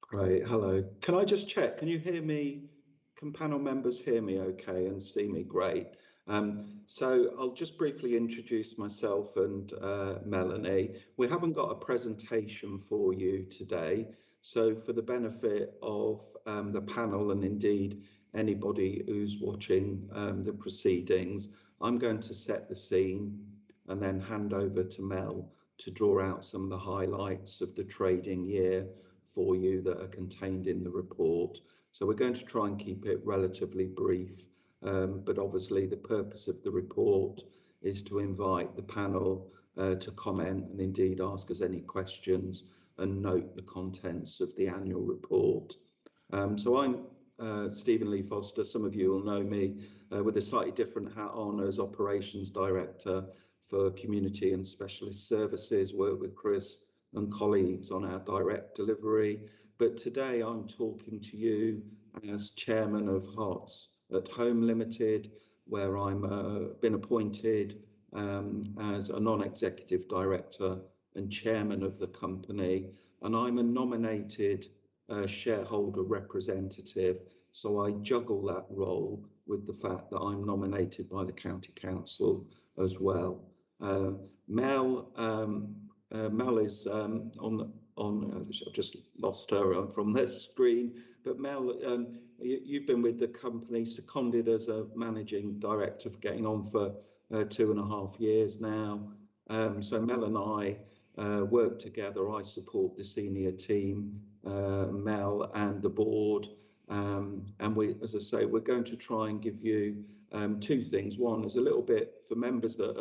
Great. Hello. Can I just check? Can you hear me? Can panel members hear me okay and see me? Great. So I'll just briefly introduce myself and Melanie. We haven't got a presentation for you today. So for the benefit of the panel and indeed anybody who's watching the proceedings, I'm going to set the scene and then hand over to Mel to draw out some of the highlights of the trading year for you that are contained in the report. So we're going to try and keep it relatively brief, but obviously the purpose of the report is to invite the panel to comment and indeed ask us any questions and note the contents of the annual report. So I'm Stephen Lee Foster. Some of you will know me with a slightly different hat on as Operations Director for Community and Specialist Services, work with Chris and colleagues on our direct delivery. But today I'm talking to you as Chairman of Hearts at Home Limited, where I'm been appointed as a non-executive director and chairman of the company, and I'm a nominated shareholder representative, so I juggle that role with the fact that I'm nominated by the County Council as well. Mel is I've just lost her from the screen, but Mel, you've been with the company, seconded as a managing director for getting on for 2.5 years now. So Mel and I work together. I support the senior team, Mel and the board, and we, as I say, we're going to try and give you two things. One is a little bit for members that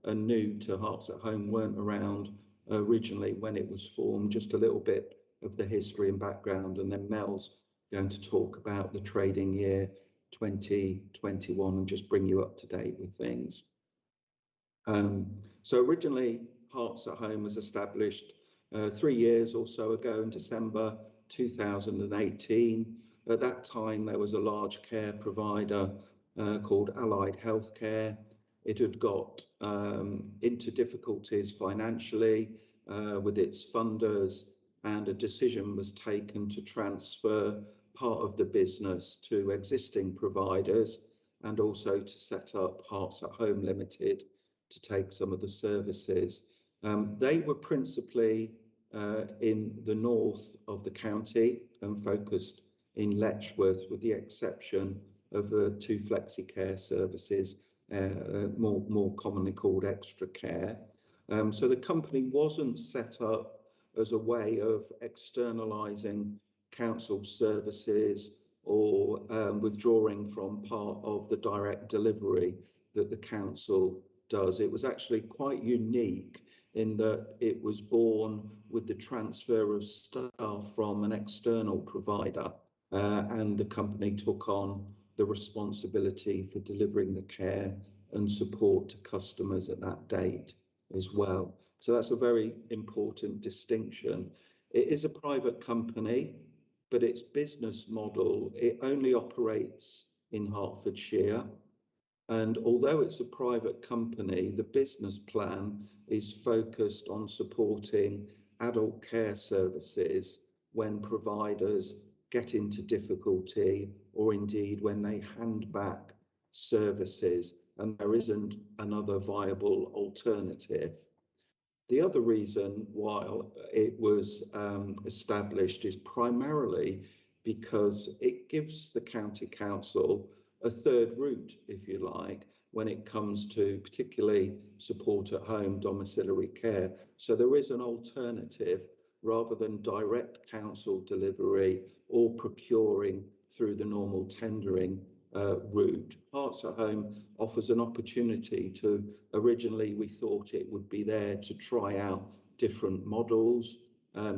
are new to Hearts at Home, weren't around originally when it was formed, just a little bit of the history and background, and then Mel's going to talk about the trading year 2021 and just bring you up to date with things. So originally Hearts at Home was established 3 years or so ago in December 2018. At that time there was a large care provider called Allied Healthcare. It had got into difficulties financially with its funders, and a decision was taken to transfer part of the business to existing providers and also to set up Hearts at Home Limited to take some of the services. They were principally in the north of the county and focused in Letchworth, with the exception of 2 flexi care services, more commonly called extra care. So the company wasn't set up as a way of externalising council services or withdrawing from part of the direct delivery that the council does. It was actually quite unique in that it was born with the transfer of staff from an external provider, and the company took on the responsibility for delivering the care and support to customers at that date as well. So that's a very important distinction. It is a private company, but its business model, it only operates in Hertfordshire. And although it's a private company, the business plan is focused on supporting adult care services when providers get into difficulty, or indeed when they hand back services and there isn't another viable alternative. The other reason why it was established is primarily because it gives the county council a third route, if you like, when it comes to particularly support at home domiciliary care. So there is an alternative rather than direct council delivery or procuring through the normal tendering route. Hearts at Home offers an opportunity to, originally we thought it would be there to try out different models,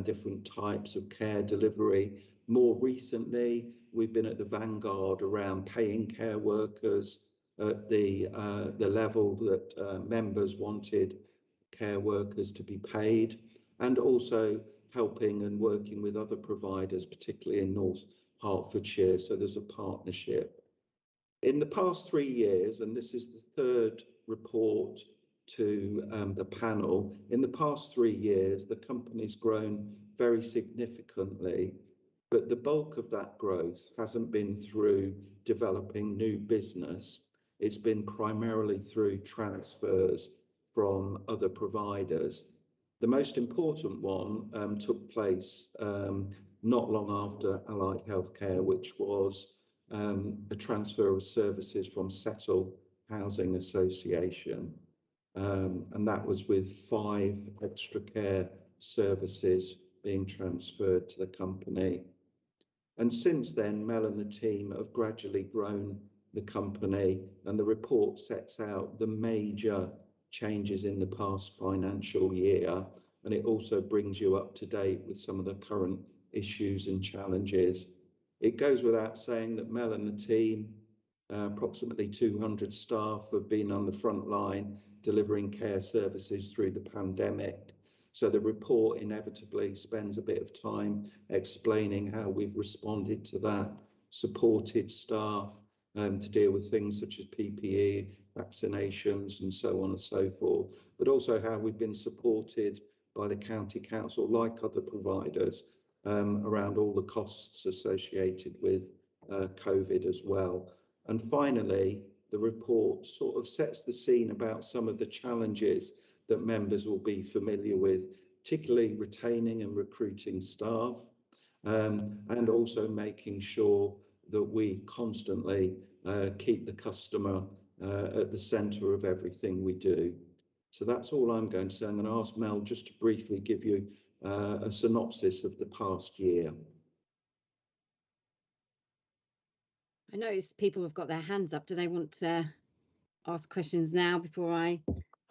different types of care delivery. More recently, we've been at the vanguard around paying care workers at the level that members wanted care workers to be paid, and also helping and working with other providers, particularly in North Hertfordshire. So there's a partnership. In the past 3 years, and this is the third report to the panel, in the past 3 years, the company's grown very significantly, but the bulk of that growth hasn't been through developing new business. It's been primarily through transfers from other providers. The most important one took place not long after Allied Healthcare, which was a transfer of services from Settle Housing Association, and that was with 5 extra care services being transferred to the company. And since then, Mel and the team have gradually grown the company, and the report sets out the major changes in the past financial year, and it also brings you up to date with some of the current issues and challenges. It goes without saying that Mel and the team, approximately 200 staff, have been on the front line delivering care services through the pandemic. So the report inevitably spends a bit of time explaining how we've responded to that, supported staff to deal with things such as PPE, vaccinations and so on and so forth, but also how we've been supported by the county council, like other providers, around all the costs associated with COVID as well. And finally, the report sort of sets the scene about some of the challenges that members will be familiar with, particularly retaining and recruiting staff, and also making sure that we constantly keep the customer at the centre of everything we do. So that's all I'm going to say. I'm going to ask Mel just to briefly give you a synopsis of the past year. I notice people have got their hands up. Do they want to ask questions now before I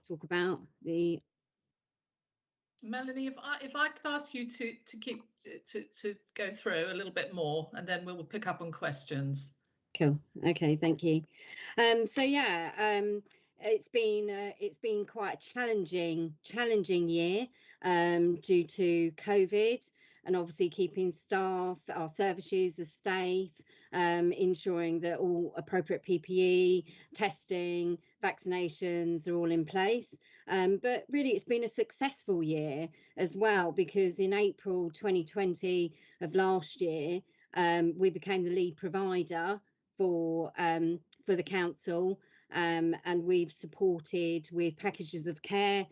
talk about the... Melanie, if I could ask you to go through a little bit more, and then we'll pick up on questions. Cool. Okay, thank you. So yeah, it's been quite a challenging year due to COVID, and obviously keeping staff, our service users safe, ensuring that all appropriate PPE, testing, vaccinations are all in place. But really, it's been a successful year as well, because in April 2020 of last year, we became the lead provider for the council, and we've supported with packages of care,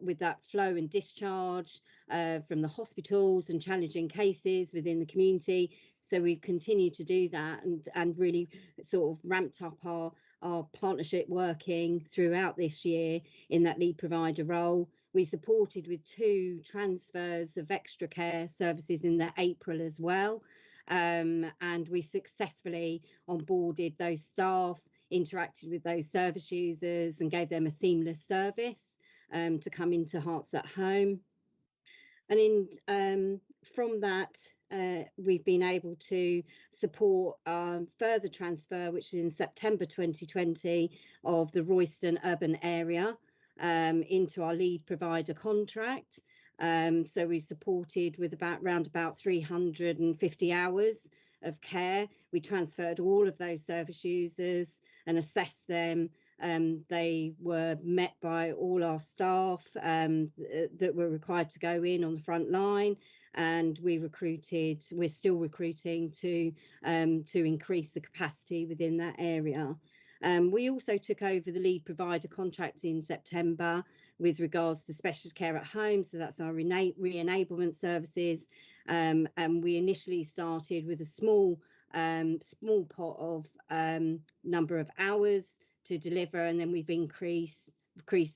with that flow and discharge from the hospitals and challenging cases within the community. So we've continued to do that and really sort of ramped up our partnership working throughout this year in that lead provider role. We supported with 2 transfers of extra care services in the April as well. And we successfully onboarded those staff, interacted with those service users and gave them a seamless service to come into Hearts at Home. And from that, we've been able to support further transfer, which is in September 2020, of the Royston urban area into our lead provider contract. So we supported with around about 350 hours of care. We transferred all of those service users and assessed them. They were met by all our staff that were required to go in on the front line, and we're still recruiting to increase the capacity within that area. We also took over the lead provider contract in September with regards to specialist care at home, so that's our re-enablement services, and we initially started with a small pot of number of hours to deliver, and then we've increased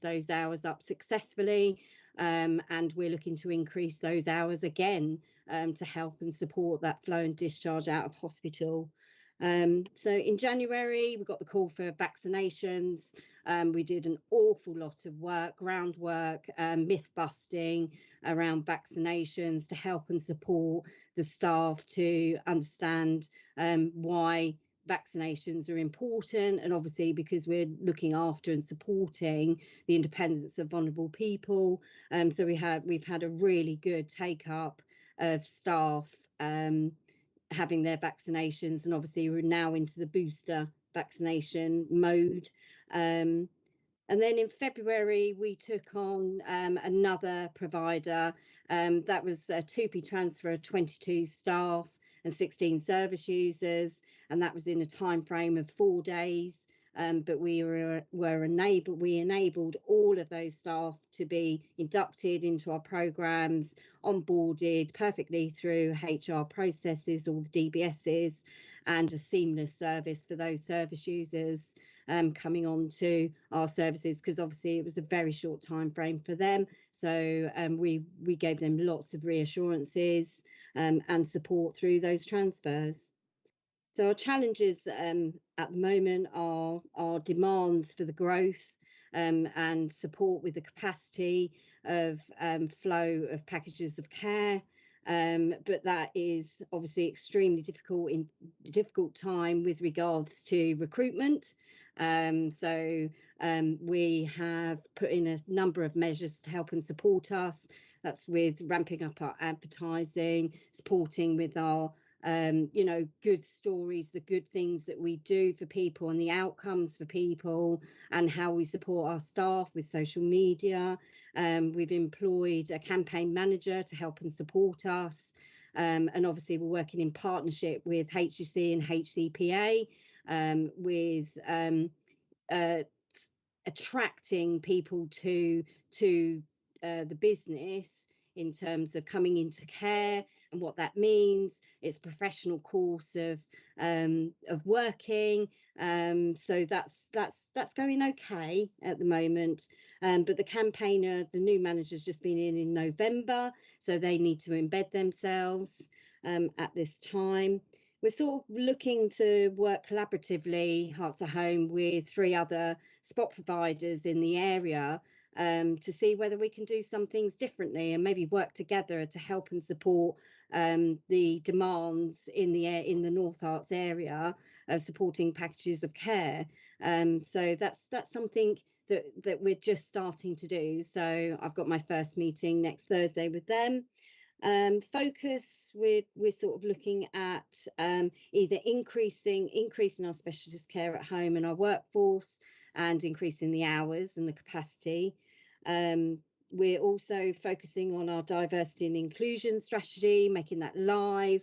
those hours up successfully, and we're looking to increase those hours again to help and support that flow and discharge out of hospital. So in January, we got the call for vaccinations. We did an awful lot of work, groundwork, myth busting around vaccinations to help and support the staff to understand why vaccinations are important, and obviously because we're looking after and supporting the independence of vulnerable people. So we've had a really good take up of staff having their vaccinations, and obviously we're now into the booster vaccination mode. And then in February we took on another provider that was a 2P transfer of 22 staff and 16 service users, and that was in a time frame of 4 days. But we enabled all of those staff to be inducted into our programs, onboarded perfectly through HR processes, all the DBSs, and a seamless service for those service users coming on to our services, because obviously it was a very short time frame for them. So we gave them lots of reassurances and support through those transfers. So our challenges at the moment are our demands for the growth and support with the capacity of flow of packages of care. But that is obviously extremely difficult time with regards to recruitment. So we have put in a number of measures to help and support us. That's with ramping up our advertising, supporting with our good stories, the good things that we do for people and the outcomes for people, and how we support our staff with social media. We've employed a campaign manager to help and support us. And obviously we're working in partnership with HUC and HCPA with attracting people to the business in terms of coming into care and what that means. It's a professional course of working, so that's going okay at the moment. But the campaigner, the new manager's just been in November, so they need to embed themselves at this time. We're sort of looking to work collaboratively, Hearts at Home, with 3 other spot providers in the area to see whether we can do some things differently and maybe work together to help and support the demands in the North Arts area of supporting packages of care. So that's something that we're just starting to do. So I've got my first meeting next Thursday with them. Focus, we're sort of looking at either increasing our specialist care at home and our workforce, and increasing the hours and the capacity. We're also focusing on our diversity and inclusion strategy, making that live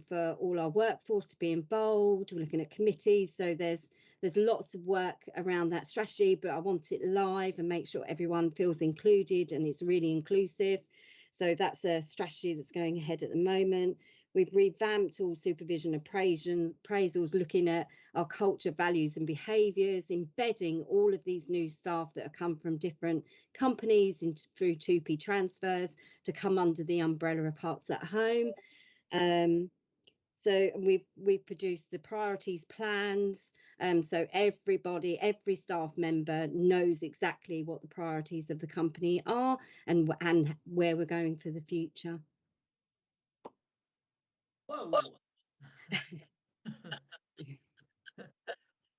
for all our workforce to be involved. We're looking at committees, so there's lots of work around that strategy, but I want it live and make sure everyone feels included and it's really inclusive. So that's a strategy that's going ahead at the moment. We've revamped all supervision appraisals, looking at our culture, values and behaviours, embedding all of these new staff that have come from different companies through 2P transfers to come under the umbrella of Hearts at Home. So we've produced the priorities plans, so every staff member knows exactly what the priorities of the company are and where we're going for the future. Whoa.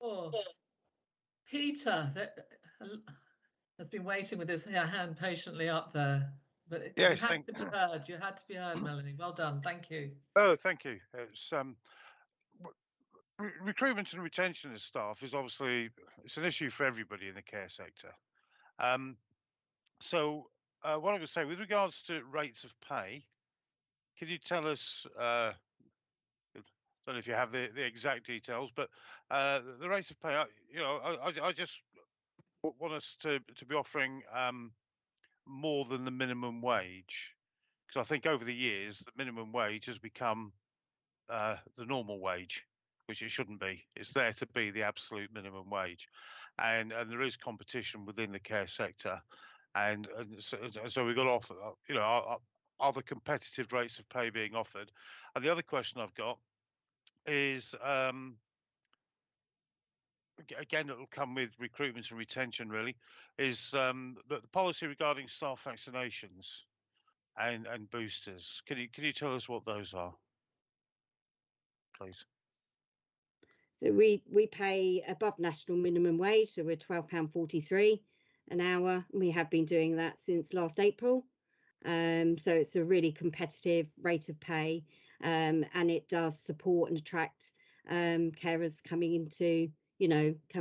Oh, Peter has been waiting with his hand patiently up there. But Yes, you had to be heard. You had to be heard, Melanie. Well done. Thank you. Oh, thank you. It's recruitment and retention of staff is obviously an issue for everybody in the care sector. So what I'm going to say with regards to rates of pay, can you tell us? I don't know if you have the exact details, but the rates of pay. I just want us to be offering more than the minimum wage, because I think over the years the minimum wage has become the normal wage, which it shouldn't be. It's there to be the absolute minimum wage, and there is competition within the care sector, and so we've got to offer, are the competitive rates of pay being offered? And the other question I've got is, again, it will come with recruitment and retention, really, is the policy regarding staff vaccinations and boosters. Can you tell us what those are, please? So we pay above national minimum wage, so we're £12.43 an hour. We have been doing that since last April. So it's a really competitive rate of pay, and it does support and attract carers coming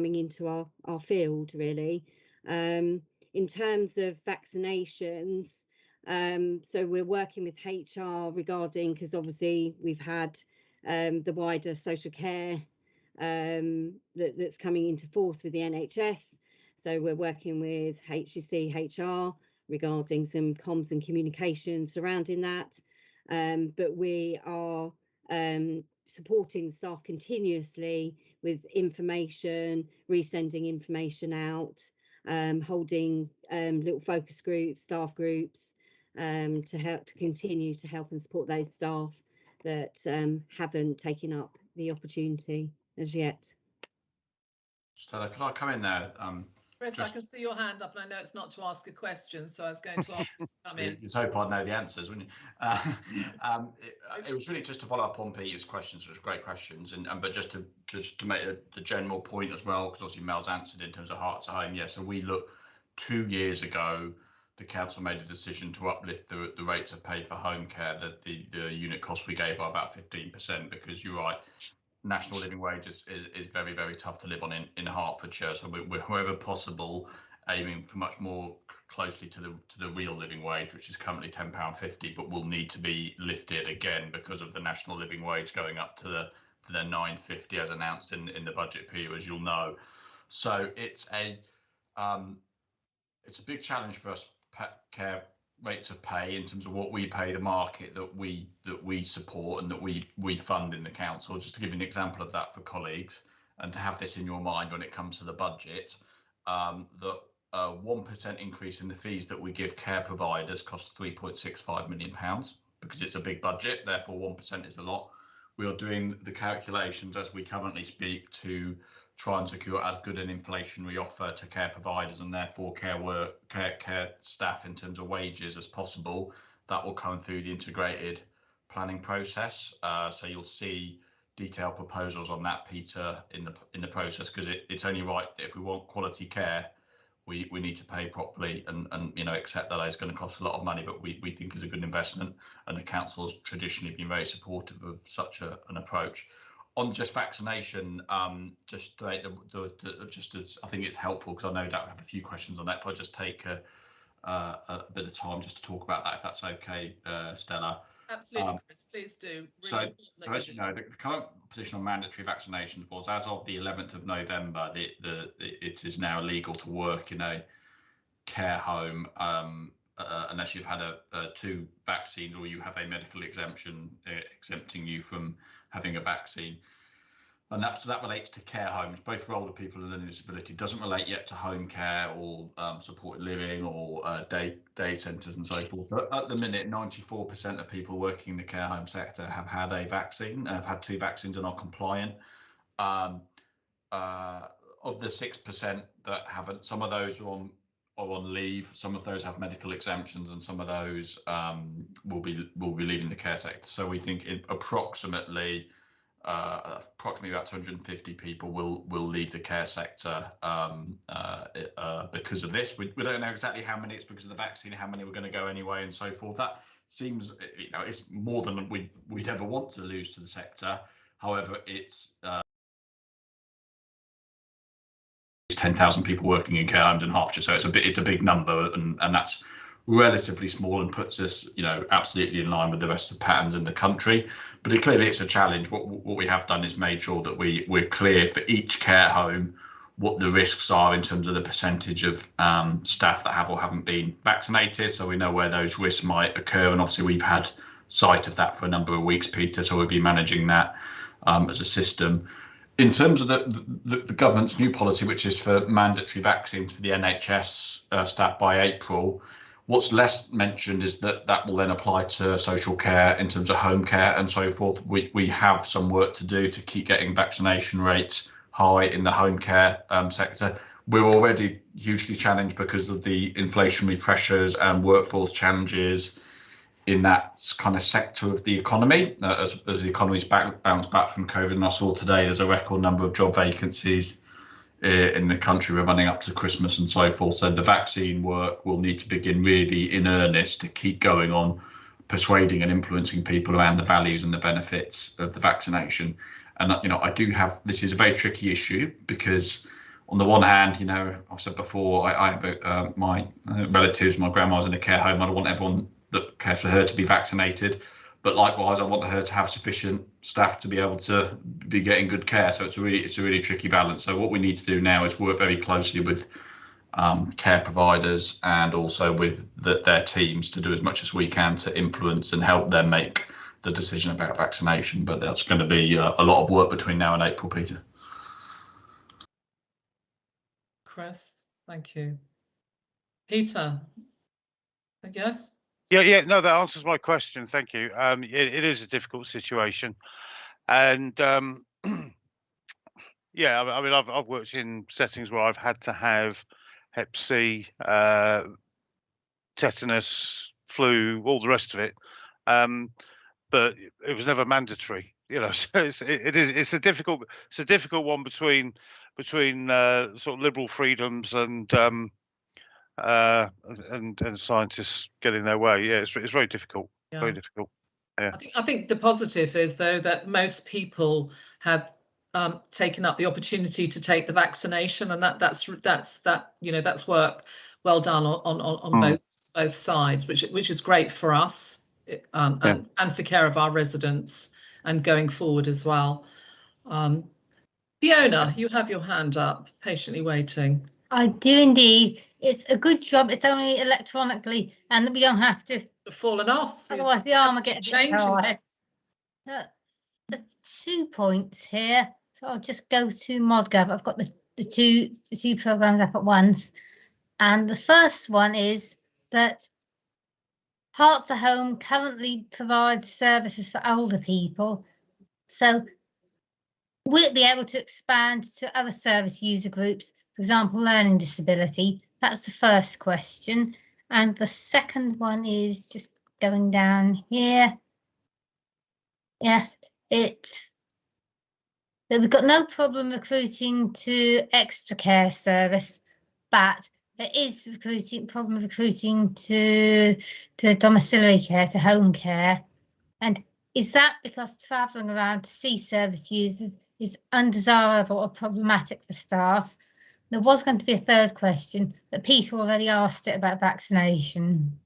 into our field, really. In terms of vaccinations, so we're working with HR regarding, because obviously we've had the wider social care that's coming into force with the NHS. So we're working with HUC HR regarding some comms and communication surrounding that. But we are supporting staff continuously with information, resending information out, holding little focus groups, staff groups, to continue to help and support those staff that haven't taken up the opportunity as yet. Stella, could I come in there? Chris, I can see your hand up, and I know it's not to ask a question, so I was going to ask you to come in. You'd hope I'd know the answers, wouldn't you? It was really just to follow up on Peter's questions, which were great questions, and but just to make the general point as well, because obviously Mel's answered in terms of Hearts at Home. Yeah, so we looked 2 years ago. The council made a decision to uplift the rates of pay for home care. That the unit cost we gave are about 15%, because you're right. National living wage is very, very tough to live on in Hertfordshire. So we're wherever possible aiming for much more closely to the real living wage, which is currently £10.50, but will need to be lifted again because of the national living wage going up to the £9.50 as announced in the budget period, as you'll know. So it's a big challenge for us, care rates of pay, in terms of what we pay the market that we support and that we fund in the council. Just to give you an example of that for colleagues, and to have this in your mind when it comes to the budget, that a 1% increase in the fees that we give care providers costs £3.65 million, because it's a big budget, therefore 1% is a lot. We are doing the calculations as we currently speak to try and secure as good an inflationary offer to care providers and therefore care staff in terms of wages as possible. That will come through the integrated planning process. So you'll see detailed proposals on that, Peter, in the process, because it's only right that if we want quality care, we need to pay properly and accept that it's going to cost a lot of money, but we think is a good investment, and the council has traditionally been very supportive of such an approach. On just vaccination, just as I think it's helpful, because I know that I have a few questions on that. If I just take a bit of time just to talk about that, if that's okay, Stella. Absolutely, Chris, please do. Really so as you know, the current position on mandatory vaccinations was, as of the 11th of November, it is now illegal to work in a care home unless you've had 2 vaccines or you have a medical exemption exempting you from having a vaccine. And that relates to care homes, both for older people with learning disability. Doesn't relate yet to home care or supported living or day centres and so forth. So at the minute, 94% of people working in the care home sector have had a vaccine, have had 2 vaccines and are compliant. Of the 6% that haven't, some of those are on leave, some of those have medical exemptions, and some of those will be leaving the care sector. So we think approximately about 250 people will leave the care sector because of this. We don't know exactly how many it's because of the vaccine, how many were going to go anyway, and so forth. That seems, it's more than we'd ever want to lose to the sector. However, it's 10,000 people working in care homes in Hertfordshire, so it's a big number, and that's relatively small and puts us, absolutely in line with the rest of patterns in the country. But clearly it's a challenge. What we have done is made sure that we're clear for each care home what the risks are in terms of the percentage of staff that have or haven't been vaccinated, so we know where those risks might occur. And obviously we've had sight of that for a number of weeks, Peter, so we'll be managing that as a system. In terms of the government's new policy, which is for mandatory vaccines for the NHS staff by April, what's less mentioned is that will then apply to social care in terms of home care and so forth. We have some work to do to keep getting vaccination rates high in the home care sector. We're already hugely challenged because of the inflationary pressures and workforce challenges in that kind of sector of the economy, as the economy's bounced back from COVID. And I saw today there's a record number of job vacancies in the country. We're running up to Christmas and so forth. So the vaccine work will need to begin really in earnest to keep going on, persuading and influencing people around the values and the benefits of the vaccination. And I do have, this is a very tricky issue, because on the one hand, I've said before, I have my relatives, my grandma's in a care home. I don't want everyone that cares for her to be vaccinated, but likewise I want her to have sufficient staff to be able to be getting good care. So it's a really tricky balance. So what we need to do now is work very closely with care providers and also with their teams to do as much as we can to influence and help them make the decision about vaccination. But that's going to be a lot of work between now and April, Peter. Chris, Thank you. Peter, I guess. Yeah, no, that answers my question. Thank you. It is a difficult situation, and yeah, I mean, I've worked in settings where I've had to have Hep C, tetanus, flu, all the rest of it, but it was never mandatory. You know, so it's a difficult one between sort of liberal freedoms and scientists getting their way. Yeah, it's very difficult. Yeah. Very difficult. Yeah. I think the positive is, though, that most people have taken up the opportunity to take the vaccination, and that's work well done on both sides, which is great for us and for care of our residents and going forward as well. Fiona, you have your hand up, patiently waiting. I do indeed. It's a good job. It's only electronically, and we don't have to. Fallen off. Otherwise, the arm will get a bit tired. There's 2 points here, so I'll just go to ModGov. I've got the two programs up at once, and the first one is that Hearts at Home currently provides services for older people. So, will it be able to expand to other service user groups? For example, learning disability. That's the first question. And the second one is just going down here. Yes, it's that we've got no problem recruiting to extra care service, but there is problem recruiting to domiciliary care, to home care. And is that because travelling around to see service users is undesirable or problematic for staff? There was going to be a third question, but Peter already asked it about vaccination.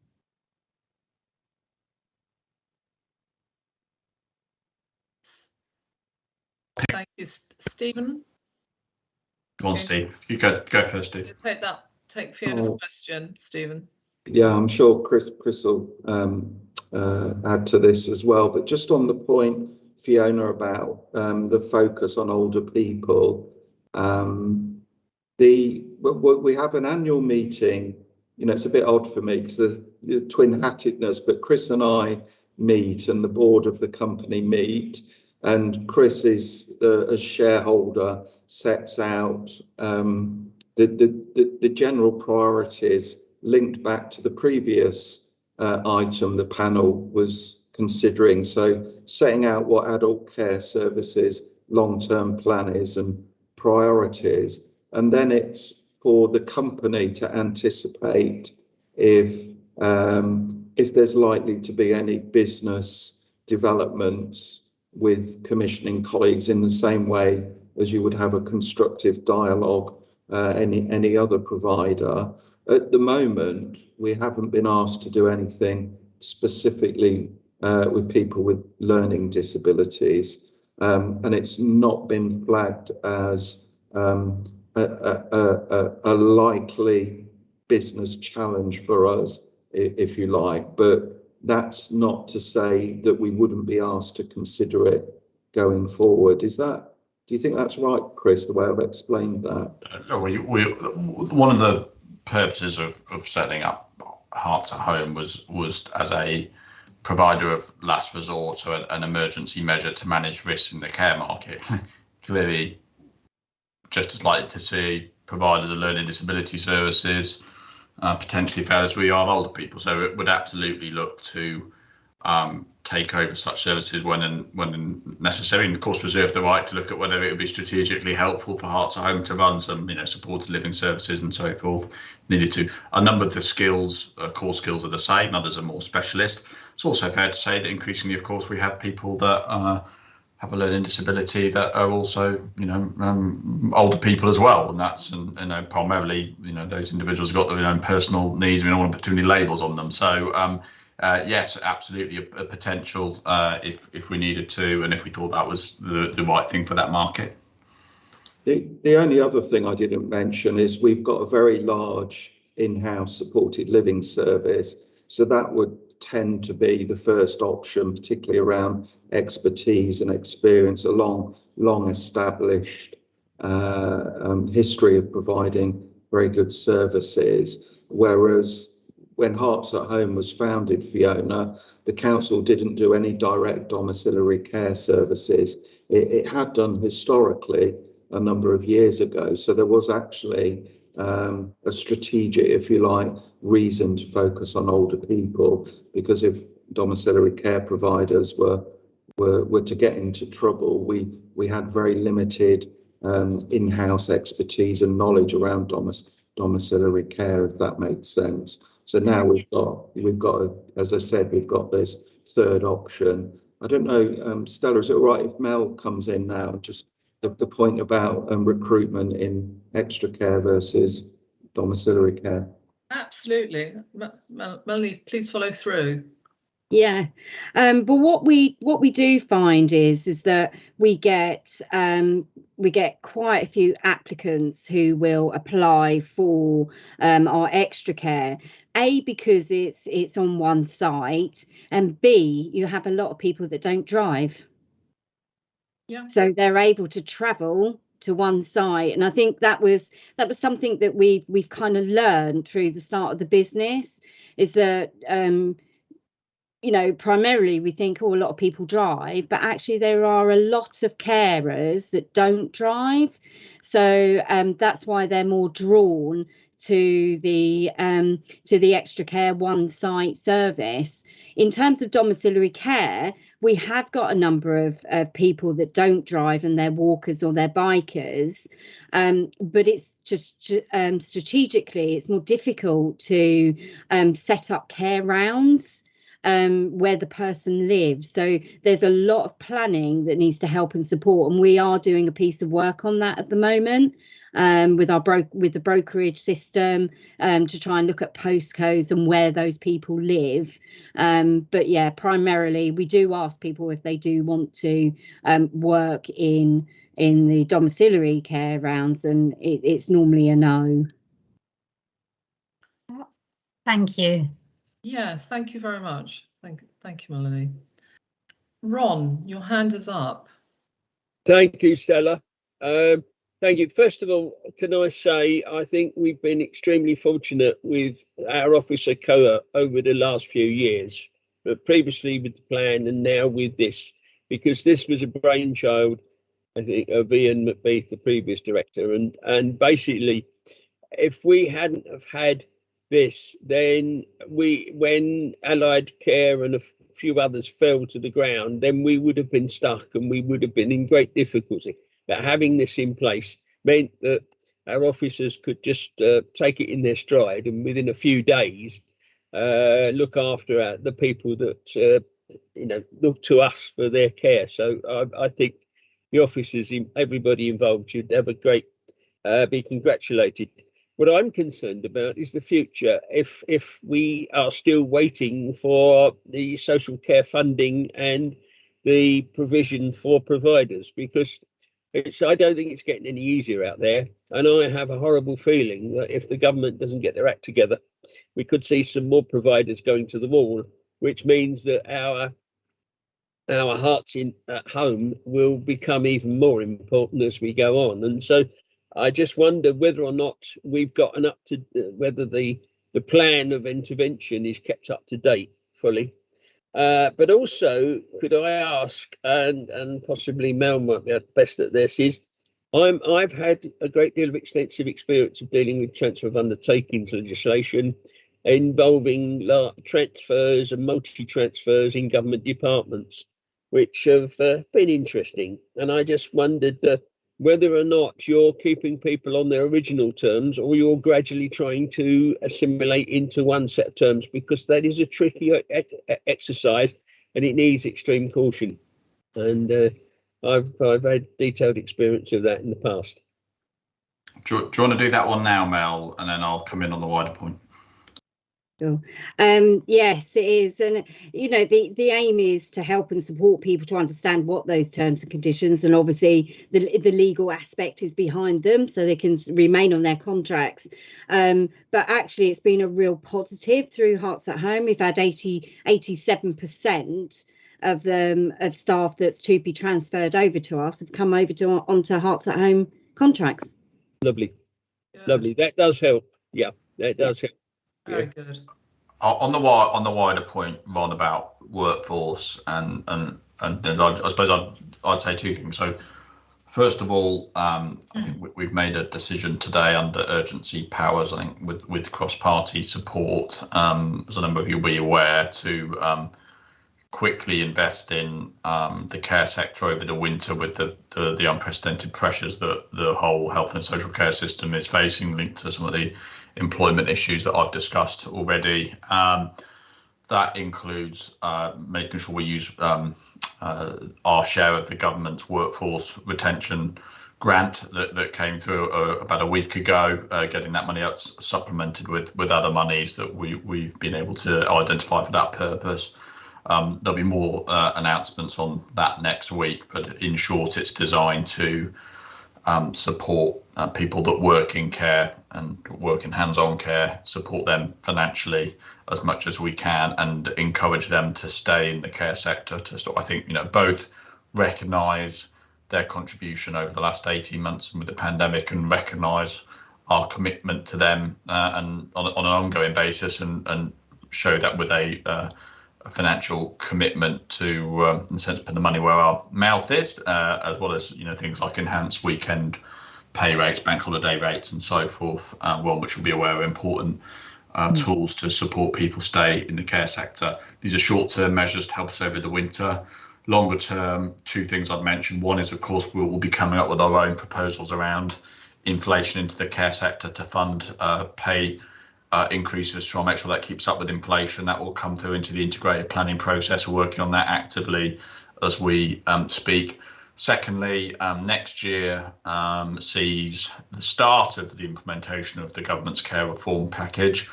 Thank you, Stephen. Go on, Steve. You go first, Steve. Take Fiona's question, Stephen. Yeah, I'm sure Chris will add to this as well. But just on the point, Fiona, about the focus on older people, we have an annual meeting. You know, it's a bit odd for me because the twin-hattedness, but Chris and I meet and the board of the company meet, and Chris is as shareholder sets out the general priorities linked back to the previous item the panel was considering. So setting out what adult care services long-term plan is and priorities, and then it's for the company to anticipate if there's likely to be any business developments with commissioning colleagues in the same way as you would have a constructive dialogue any other provider. At the moment, we haven't been asked to do anything specifically with people with learning disabilities, and it's not been flagged as a likely business challenge for us, if you like. But that's not to say that we wouldn't be asked to consider it going forward. Do you think that's right, Chris, the way I've explained that? One of the purposes of setting up Hearts at Home was as a provider of last resort, so an emergency measure to manage risks in the care market. Clearly, just as likely to see providers of learning disability services potentially fail as we are older people. So it would absolutely look to take over such services when necessary, and of course reserve the right to look at whether it would be strategically helpful for Hearts at Home to run some, supported living services and so forth. Needed to. A number of the skills, core skills, are the same. Others are more specialist. It's also fair to say that increasingly, of course, we have people that have a learning disability that are also, older people as well, and that's, primarily, those individuals have got their own personal needs. We don't want to put too many labels on them. So. Yes, absolutely a potential if we needed to, and if we thought that was the right thing for that market. The only other thing I didn't mention is we've got a very large in-house supported living service, so that would tend to be the first option, particularly around expertise and experience, a long established history of providing very good services. Whereas when Hearts at Home was founded, Fiona, the council didn't do any direct domiciliary care services. It had done historically a number of years ago. So there was actually a strategic, if you like, reason to focus on older people, because if domiciliary care providers were to get into trouble, we had very limited in-house expertise and knowledge around domiciliary care, if that makes sense. So now we've got, as I said, we've got this third option. I don't know, Stella, is it all right if Mel comes in now? Just the point about recruitment in extra care versus domiciliary care. Absolutely. Melanie, please follow through. Yeah, but what we do find is that we get quite a few applicants who will apply for our extra care. A, because it's on one site, and B, you have a lot of people that don't drive. Yeah. So they're able to travel to one site, and I think that was something that we kind of learned through the start of the business, is that you know, primarily we think, oh, a lot of people drive, but actually there are a lot of carers that don't drive. So that's why they're more drawn to the extra care one site service. In terms of domiciliary care, we have got a number of people that don't drive and they're walkers or they're bikers. But it's just strategically, it's more difficult to set up care rounds where the person lives. So there's a lot of planning that needs to help and support, and we are doing a piece of work on that at the moment with the brokerage system to try and look at postcodes and where those people live. But yeah, primarily we do ask people if they do want to work in the domiciliary care rounds, and it's normally a no. Thank you. Yes, thank you very much. Thank you, Melanie. Ron, your hand is up. Thank you, Stella. Thank you. First of all, can I say I think we've been extremely fortunate with our officer COA over the last few years, but previously with the plan and now with this, because this was a brainchild, I think, of Ian McBeath, the previous director, and basically, if we hadn't have had this, then when Allied Care and a few others fell to the ground, then we would have been stuck and we would have been in great difficulty. But having this in place meant that our officers could just take it in their stride and within a few days look after the people that look to us for their care. So I think the officers, everybody involved, should have a great be congratulated. What I'm concerned about is the future. If we are still waiting for the social care funding and the provision for providers, because I don't think it's getting any easier out there. And I have a horrible feeling that if the government doesn't get their act together, we could see some more providers going to the wall, which means that our hearts at home will become even more important as we go on. And so I just wonder whether or not we've gotten up to whether the plan of intervention is kept up to date fully. But also, could I ask, and possibly Mel might be best at this, is I've had a great deal of extensive experience of dealing with transfer of undertakings legislation involving transfers and multi-transfers in government departments, which have been interesting. And I just wondered whether or not you're keeping people on their original terms or you're gradually trying to assimilate into one set of terms, because that is a tricky exercise and it needs extreme caution. And I've had detailed experience of that in the past. Do you want to do that one now, Mel, and then I'll come in on the wider point? Sure. Yes, it is. And, you know, the aim is to help and support people to understand what those terms and conditions, and obviously the legal aspect is behind them so they can remain on their contracts. But actually, it's been a real positive through Hearts at Home. We've had 87% of staff that's to be transferred over to us have come over onto Hearts at Home contracts. Lovely. Lovely. That does help. Yeah, that does help. Very good. On the wider point, Ron, about workforce and things, I suppose I'd say two things. So first of all, I think we've made a decision today under urgency powers, I think with cross-party support, as a number of you will be aware, to quickly invest in the care sector over the winter with the unprecedented pressures that the whole health and social care system is facing, linked to some of the employment issues that I've discussed already. That includes making sure we use our share of the government's workforce retention grant that came through about a week ago, getting that money out supplemented with other monies that we've been able to identify for that purpose. There'll be more announcements on that next week, but in short, it's designed to support people that work in care and work in hands-on care, support them financially as much as we can, and encourage them to stay in the care sector. I think, both recognise their contribution over the last 18 months with the pandemic, and recognise our commitment to them and on an ongoing basis, and show that with a financial commitment to, in the sense, put the money where our mouth is, as well as things like enhanced weekend pay rates, bank holiday rates, and so forth. Which you'll be aware are important tools to support people stay in the care sector. These are short-term measures to help us over the winter. Longer term, two things I'd mention. One is, of course, we'll be coming up with our own proposals around inflation into the care sector to fund pay increases, to try and make sure that keeps up with inflation. That will come through into the integrated planning process. We're working on that actively as we speak. Secondly, next year sees the start of the implementation of the government's care reform package.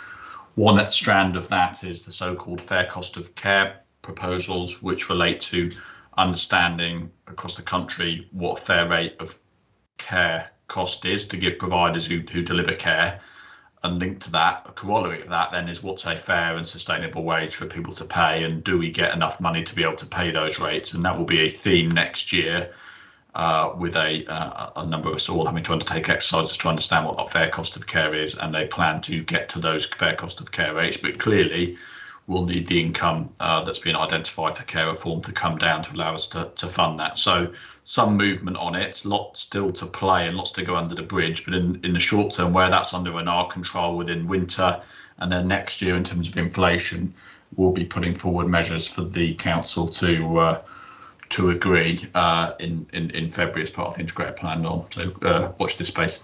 One strand of that is the so-called fair cost of care proposals, which relate to understanding across the country what a fair rate of care cost is to give providers who deliver care. And linked to that, a corollary of that then is what's a fair and sustainable wage for people to pay, and do we get enough money to be able to pay those rates? And that will be a theme next year, with a number of us all having to undertake exercises to understand what that fair cost of care is, and they plan to get to those fair cost of care rates. But clearly, we'll need the income that's been identified for care reform to come down to allow us to fund that. So some movement on it, lots still to play and lots to go under the bridge, but in the short term, where that's under our control within winter, and then next year in terms of inflation, we'll be putting forward measures for the council to agree in February as part of the integrated plan. So watch this space.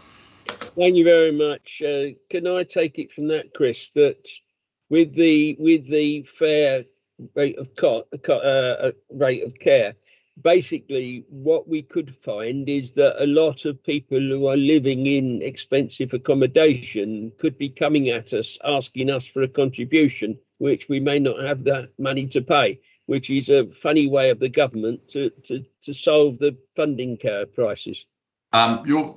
Thank you very much. Can I take it from that, Chris, that with the fair rate of care, basically what we could find is that a lot of people who are living in expensive accommodation could be coming at us asking us for a contribution, which we may not have that money to pay, which is a funny way of the government to solve the funding crisis. You're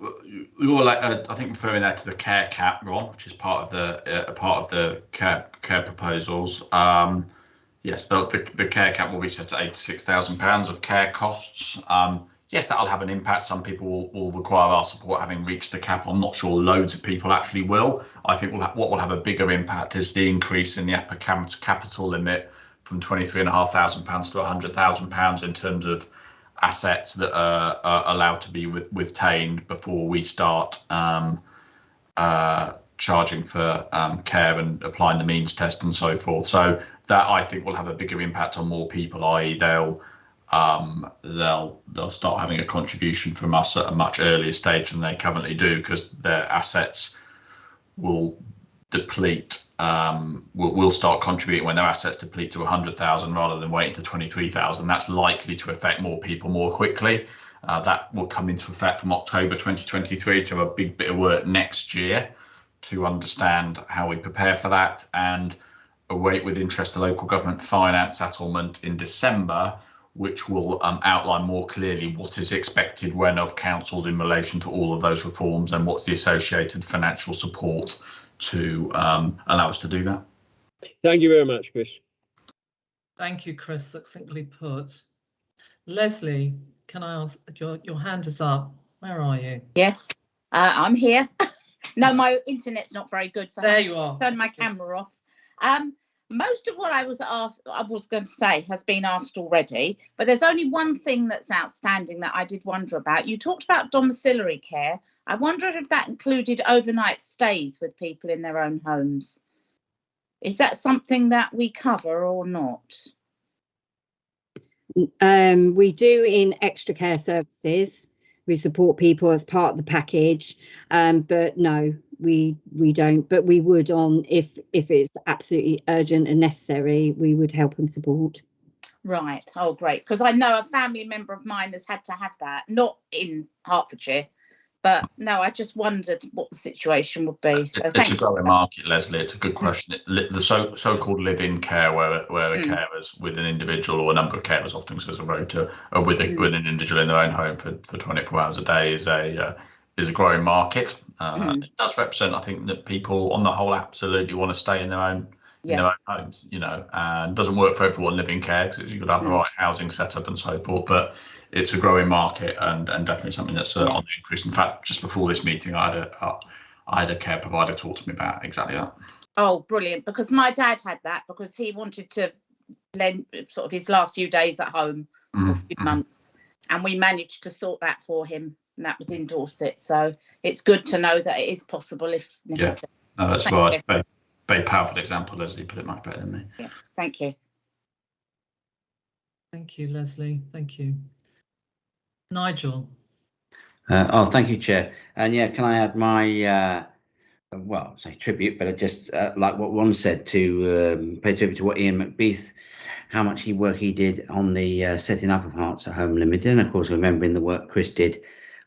I think referring there to the care cap, Ron, which is part of the care proposals. Yes, the care cap will be set at £86,000 of care costs. Yes, that'll have an impact. Some people will require our support having reached the cap. I'm not sure loads of people actually will. I think what will have a bigger impact is the increase in the upper capital limit from £23,500 to £100,000 in terms of assets that are allowed to be retained before we start charging for care and applying the means test and so forth. So that, I think, will have a bigger impact on more people, i.e. they'll start having a contribution from us at a much earlier stage than they currently do, because their assets will deplete. Will start contributing when their assets deplete to 100,000 rather than waiting to 23,000. That's likely to affect more people more quickly. That will come into effect from October 2023, so a big bit of work next year to understand how we prepare for that, and await with interest the local government finance settlement in December, which will outline more clearly what is expected when of councils in relation to all of those reforms, and what's the associated financial support to allow us to do that. Thank you very much, Chris. Thank you, Chris. Succinctly put. Leslie, can I ask, your hand is up. Where are you? Yes, I'm here. No, my internet's not very good, so There you are. Turn my camera off. Most of what I was going to say has been asked already, but there's only one thing that's outstanding that I did wonder about. You talked about domiciliary care. I wondered if that included overnight stays with people in their own homes. Is that something that we cover or not? We do in extra care services. We support people as part of the package, but no, we don't. But we would on if it's absolutely urgent and necessary, we would help and support. Right. Oh, great. Because I know a family member of mine has had to have that, not in Hertfordshire, but no, I just wondered what the situation would be. So it's a growing market, Leslie. It's a good question. The so-called live-in care, where a carer's with an individual, or a number of carers, often as a rota, or with an individual in their own home for 24 hours a day, is a growing market. It does represent, I think, that people on the whole absolutely want to stay in their own homes, and doesn't work for everyone living care, because you've got to have the right housing set up and so forth. But it's a growing market, and definitely something that's on the increase. In fact, just before this meeting, I had a care provider talk to me about exactly that. Oh, brilliant! Because my dad had that, because he wanted to lend sort of his last few days at home for a few months, and we managed to sort that for him, and that was in Dorset. So it's good to know that it is possible if necessary. Yeah, no, that's right. Very powerful example, Leslie. Put it much better than me. Yeah, thank you. Thank you, Leslie. Thank you. Nigel. Thank you, Chair. And yeah, can I add my say tribute, but just like what Ron said, to pay tribute to what Ian McBeath, how much work he did on the setting up of Hearts at Home Limited, and of course remembering the work Chris did.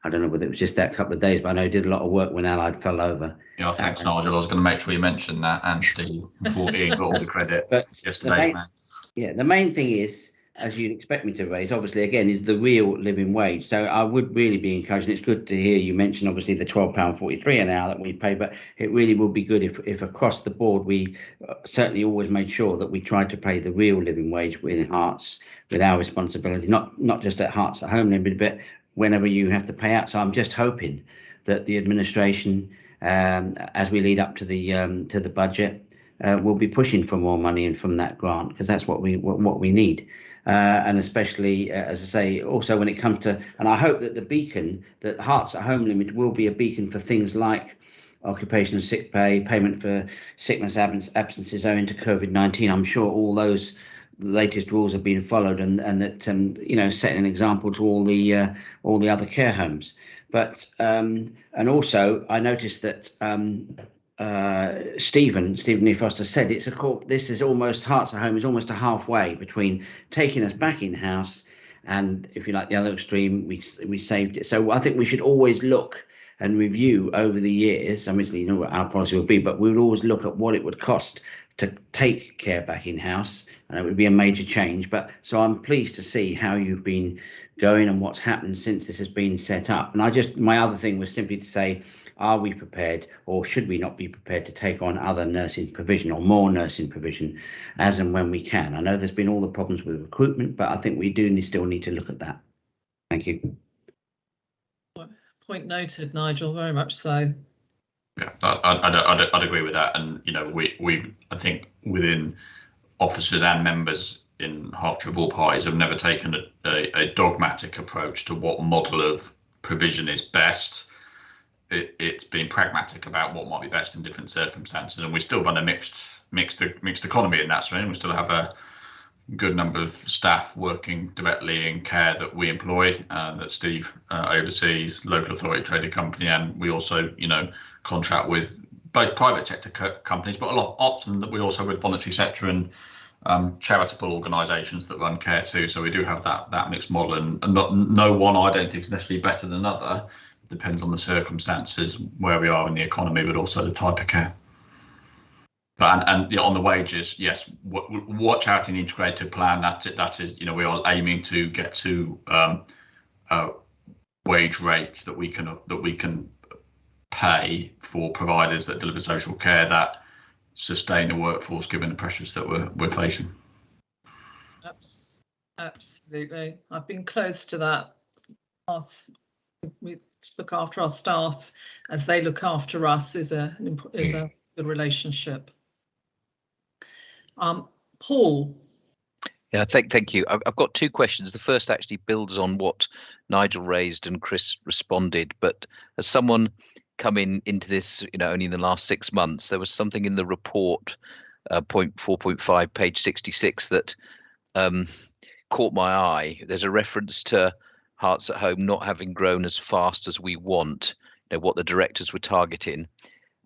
I don't know whether it was just that couple of days, but I know he did a lot of work when Allied fell over. Yeah, thanks, Nigel. I was going to make sure you mentioned that, and Steve, before Ian got all the credit. But yesterday's man. Yeah, the main thing is, as you'd expect me to raise, obviously, again, is the real living wage. So I would really be encouraging. It's good to hear you mention, obviously, the £12.43 an hour that we pay, but it really would be good if across the board we certainly always made sure that we tried to pay the real living wage within Hearts, with our responsibility, not just at Hearts at Home Limited, but whenever you have to pay out. So I'm just hoping that the administration, as we lead up to the budget, will be pushing for more money and from that grant, because that's what we need. And especially, as I say, also when it comes to, and I hope that the beacon, that Hearts at Home Limited will be a beacon for things like occupational sick pay, payment for sickness absences owing to COVID-19. I'm sure all those latest rules are being followed, and that setting an example to all the other care homes. But and also I noticed that Stephen E. Foster said this is almost, Hearts at Home is almost a halfway between taking us back in house and, if you like, the other extreme, we saved it. So I think we should always look and review over the years. Obviously, you know what our policy would be, but we would always look at what it would cost to take care back in house, and it would be a major change. But so I'm pleased to see how you've been going and what's happened since this has been set up. And my other thing was simply to say, are we prepared, or should we not be prepared to take on other nursing provision or more nursing provision as and when we can? I know there's been all the problems with recruitment, but I think we do still need to look at that. Thank you. Point noted, Nigel, very much so. Yeah, I'd agree with that. And, we I think within officers and members in Hertfordshire of all parties have never taken a dogmatic approach to what model of provision is best. It's been pragmatic about what might be best in different circumstances, and we still run a mixed economy in that sense. We still have a good number of staff working directly in care that we employ, that Steve oversees, local authority traded company, and we also contract with both private sector companies, but a lot often that we also with voluntary sector and charitable organisations that run care too. So we do have that mixed model, and no one I don't think is necessarily better than another. It depends on the circumstances, where we are in the economy, but also the type of care. But and on the wages, yes, watch out in the integrated plan. That is, we are aiming to get to wage rates that we can pay for providers that deliver social care that sustain the workforce, given the pressures that we're facing. Absolutely, I've been close to that. look after our staff as they look after us is a good relationship. Paul. Yeah, thank you. I've got two questions. The first actually builds on what Nigel raised and Chris responded. But as someone coming into this, only in the last 6 months, there was something in the report, point 4.5, page 66, that caught my eye. There's a reference to Hearts at Home not having grown as fast as we want, what the directors were targeting.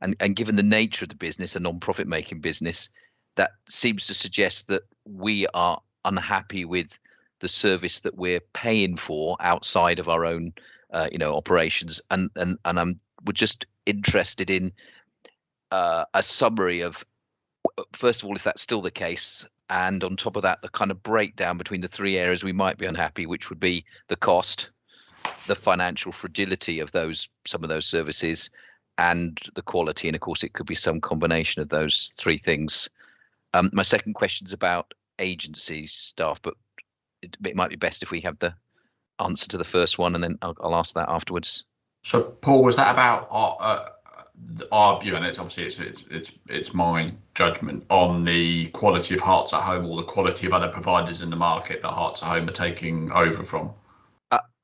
And given the nature of the business, a non-profit making business, that seems to suggest that we are unhappy with the service that we're paying for outside of our own operations, and we're just interested in a summary of, first of all, if that's still the case, and on top of that, the kind of breakdown between the three areas we might be unhappy, which would be the cost, the financial fragility of some of those services, and the quality. And of course it could be some combination of those three things. My second question is about agency staff, but it might be best if we have the answer to the first one, and then I'll ask that afterwards. So, Paul, was that about our view? And it's obviously it's my judgment on the quality of Hearts at Home, or the quality of other providers in the market that Hearts at Home are taking over from.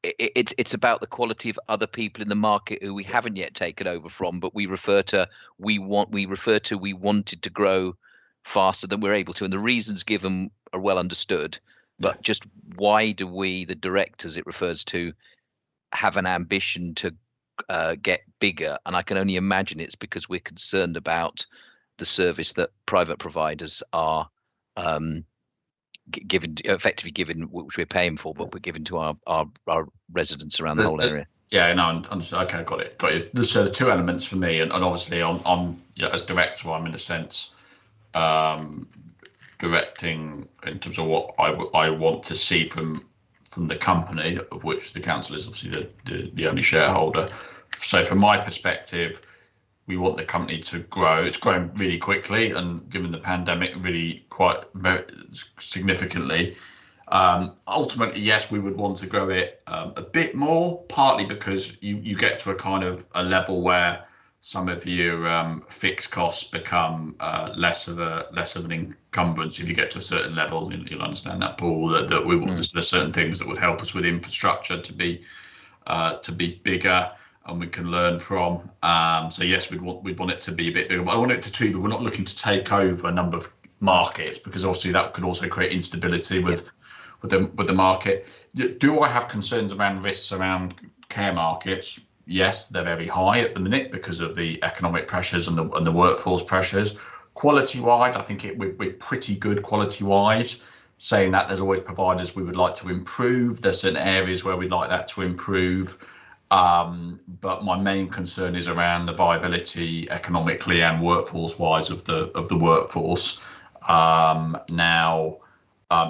It's about the quality of other people in the market who we haven't yet taken over from, but we wanted to grow faster than we're able to, and the reasons given are well understood, but just why do we, the directors it refers to, have an ambition to get bigger? And I can only imagine it's because we're concerned about the service that private providers are effectively given, which we're paying for, but we're giving to our residents around the whole area. Yeah, no, understood. Okay, got it. So the two elements for me, and obviously on as director, I'm in a sense directing in terms of what I want to see from the company, of which the council is obviously the only shareholder. So from my perspective, we want the company to grow. It's grown really quickly, and given the pandemic, really very significantly. Ultimately, yes, we would want to grow it a bit more, partly because you get to a kind of a level where some of your fixed costs become less of an encumbrance. If you get to a certain level, you'll understand that, Paul, that we want there's certain things that would help us with infrastructure to be bigger, and we can learn from. So yes, we'd want it to be a bit bigger. But I want it to but we're not looking to take over a number of markets, because obviously that could also create instability with the market. Do I have concerns around risks around care markets? Yes, they're very high at the minute because of the economic pressures and the workforce pressures. Quality-wise, I think we're pretty good quality-wise. Saying that, there's always providers we would like to improve. There's certain areas where we'd like that to improve. But my main concern is around the viability economically and workforce-wise of the workforce. Now,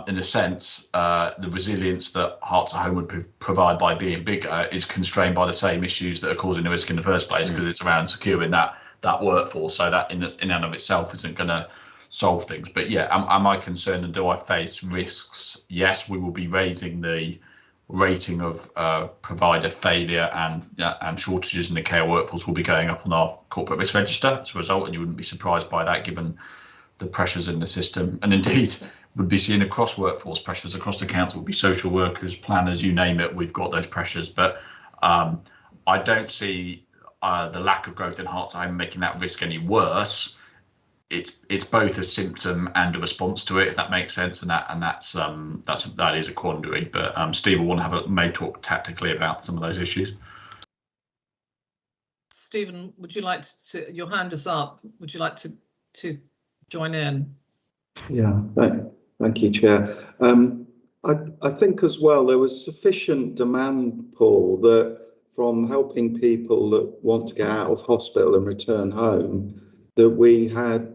in a sense, the resilience that Hearts at Home would provide by being bigger is constrained by the same issues that are causing the risk in the first place, because it's around securing that workforce. So that in and of itself isn't going to solve things. But yeah, am I concerned, and do I face risks? Yes, we will be raising the rating of provider failure and shortages in the care workforce will be going up on our corporate risk register as a result, and you wouldn't be surprised by that given the pressures in the system, and indeed would be seeing across workforce pressures across the council. Would be social workers, planners, you name it, we've got those pressures. But I don't see the lack of growth in Hearts at Home making that risk any worse. It's both a symptom and a response to it, if that makes sense, and that is a quandary. But Steve will want to may talk tactically about some of those issues. Stephen, would you like to? Your hand is up. Would you like to join in? Yeah, thank you, Chair. I think as well there was sufficient demand, Paul, that from helping people that want to get out of hospital and return home, that we had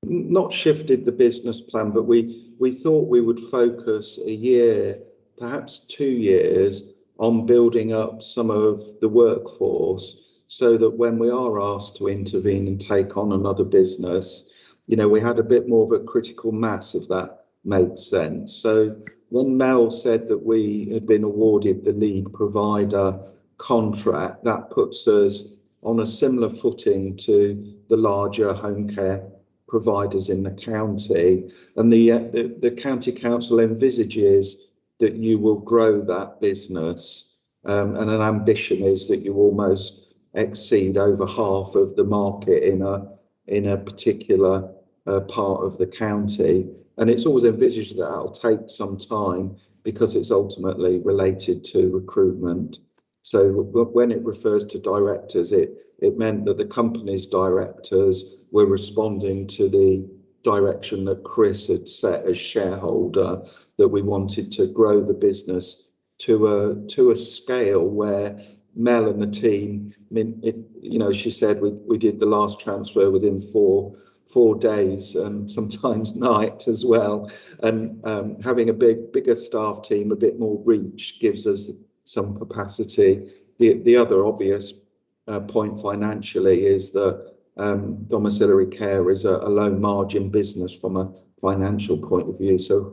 not shifted the business plan, but we thought we would focus a year, perhaps 2 years, on building up some of the workforce, so that when we are asked to intervene and take on another business, we had a bit more of a critical mass, if that made sense. So when Mel said that we had been awarded the lead provider contract, that puts us on a similar footing to the larger home care providers in the county, and the county council envisages that you will grow that business, and an ambition is that you almost exceed over half of the market in a particular part of the county. And it's always envisaged that that'll take some time because it's ultimately related to recruitment. So when it refers to directors, it meant that the company's directors were responding to the direction that Chris had set as shareholder, that we wanted to grow the business to a scale where Mel and the team, I mean, she said we did the last transfer within four days and sometimes night as well. And having a bigger staff team, a bit more reach, gives us some capacity. The other obvious point financially is that domiciliary care is a low margin business from a financial point of view. So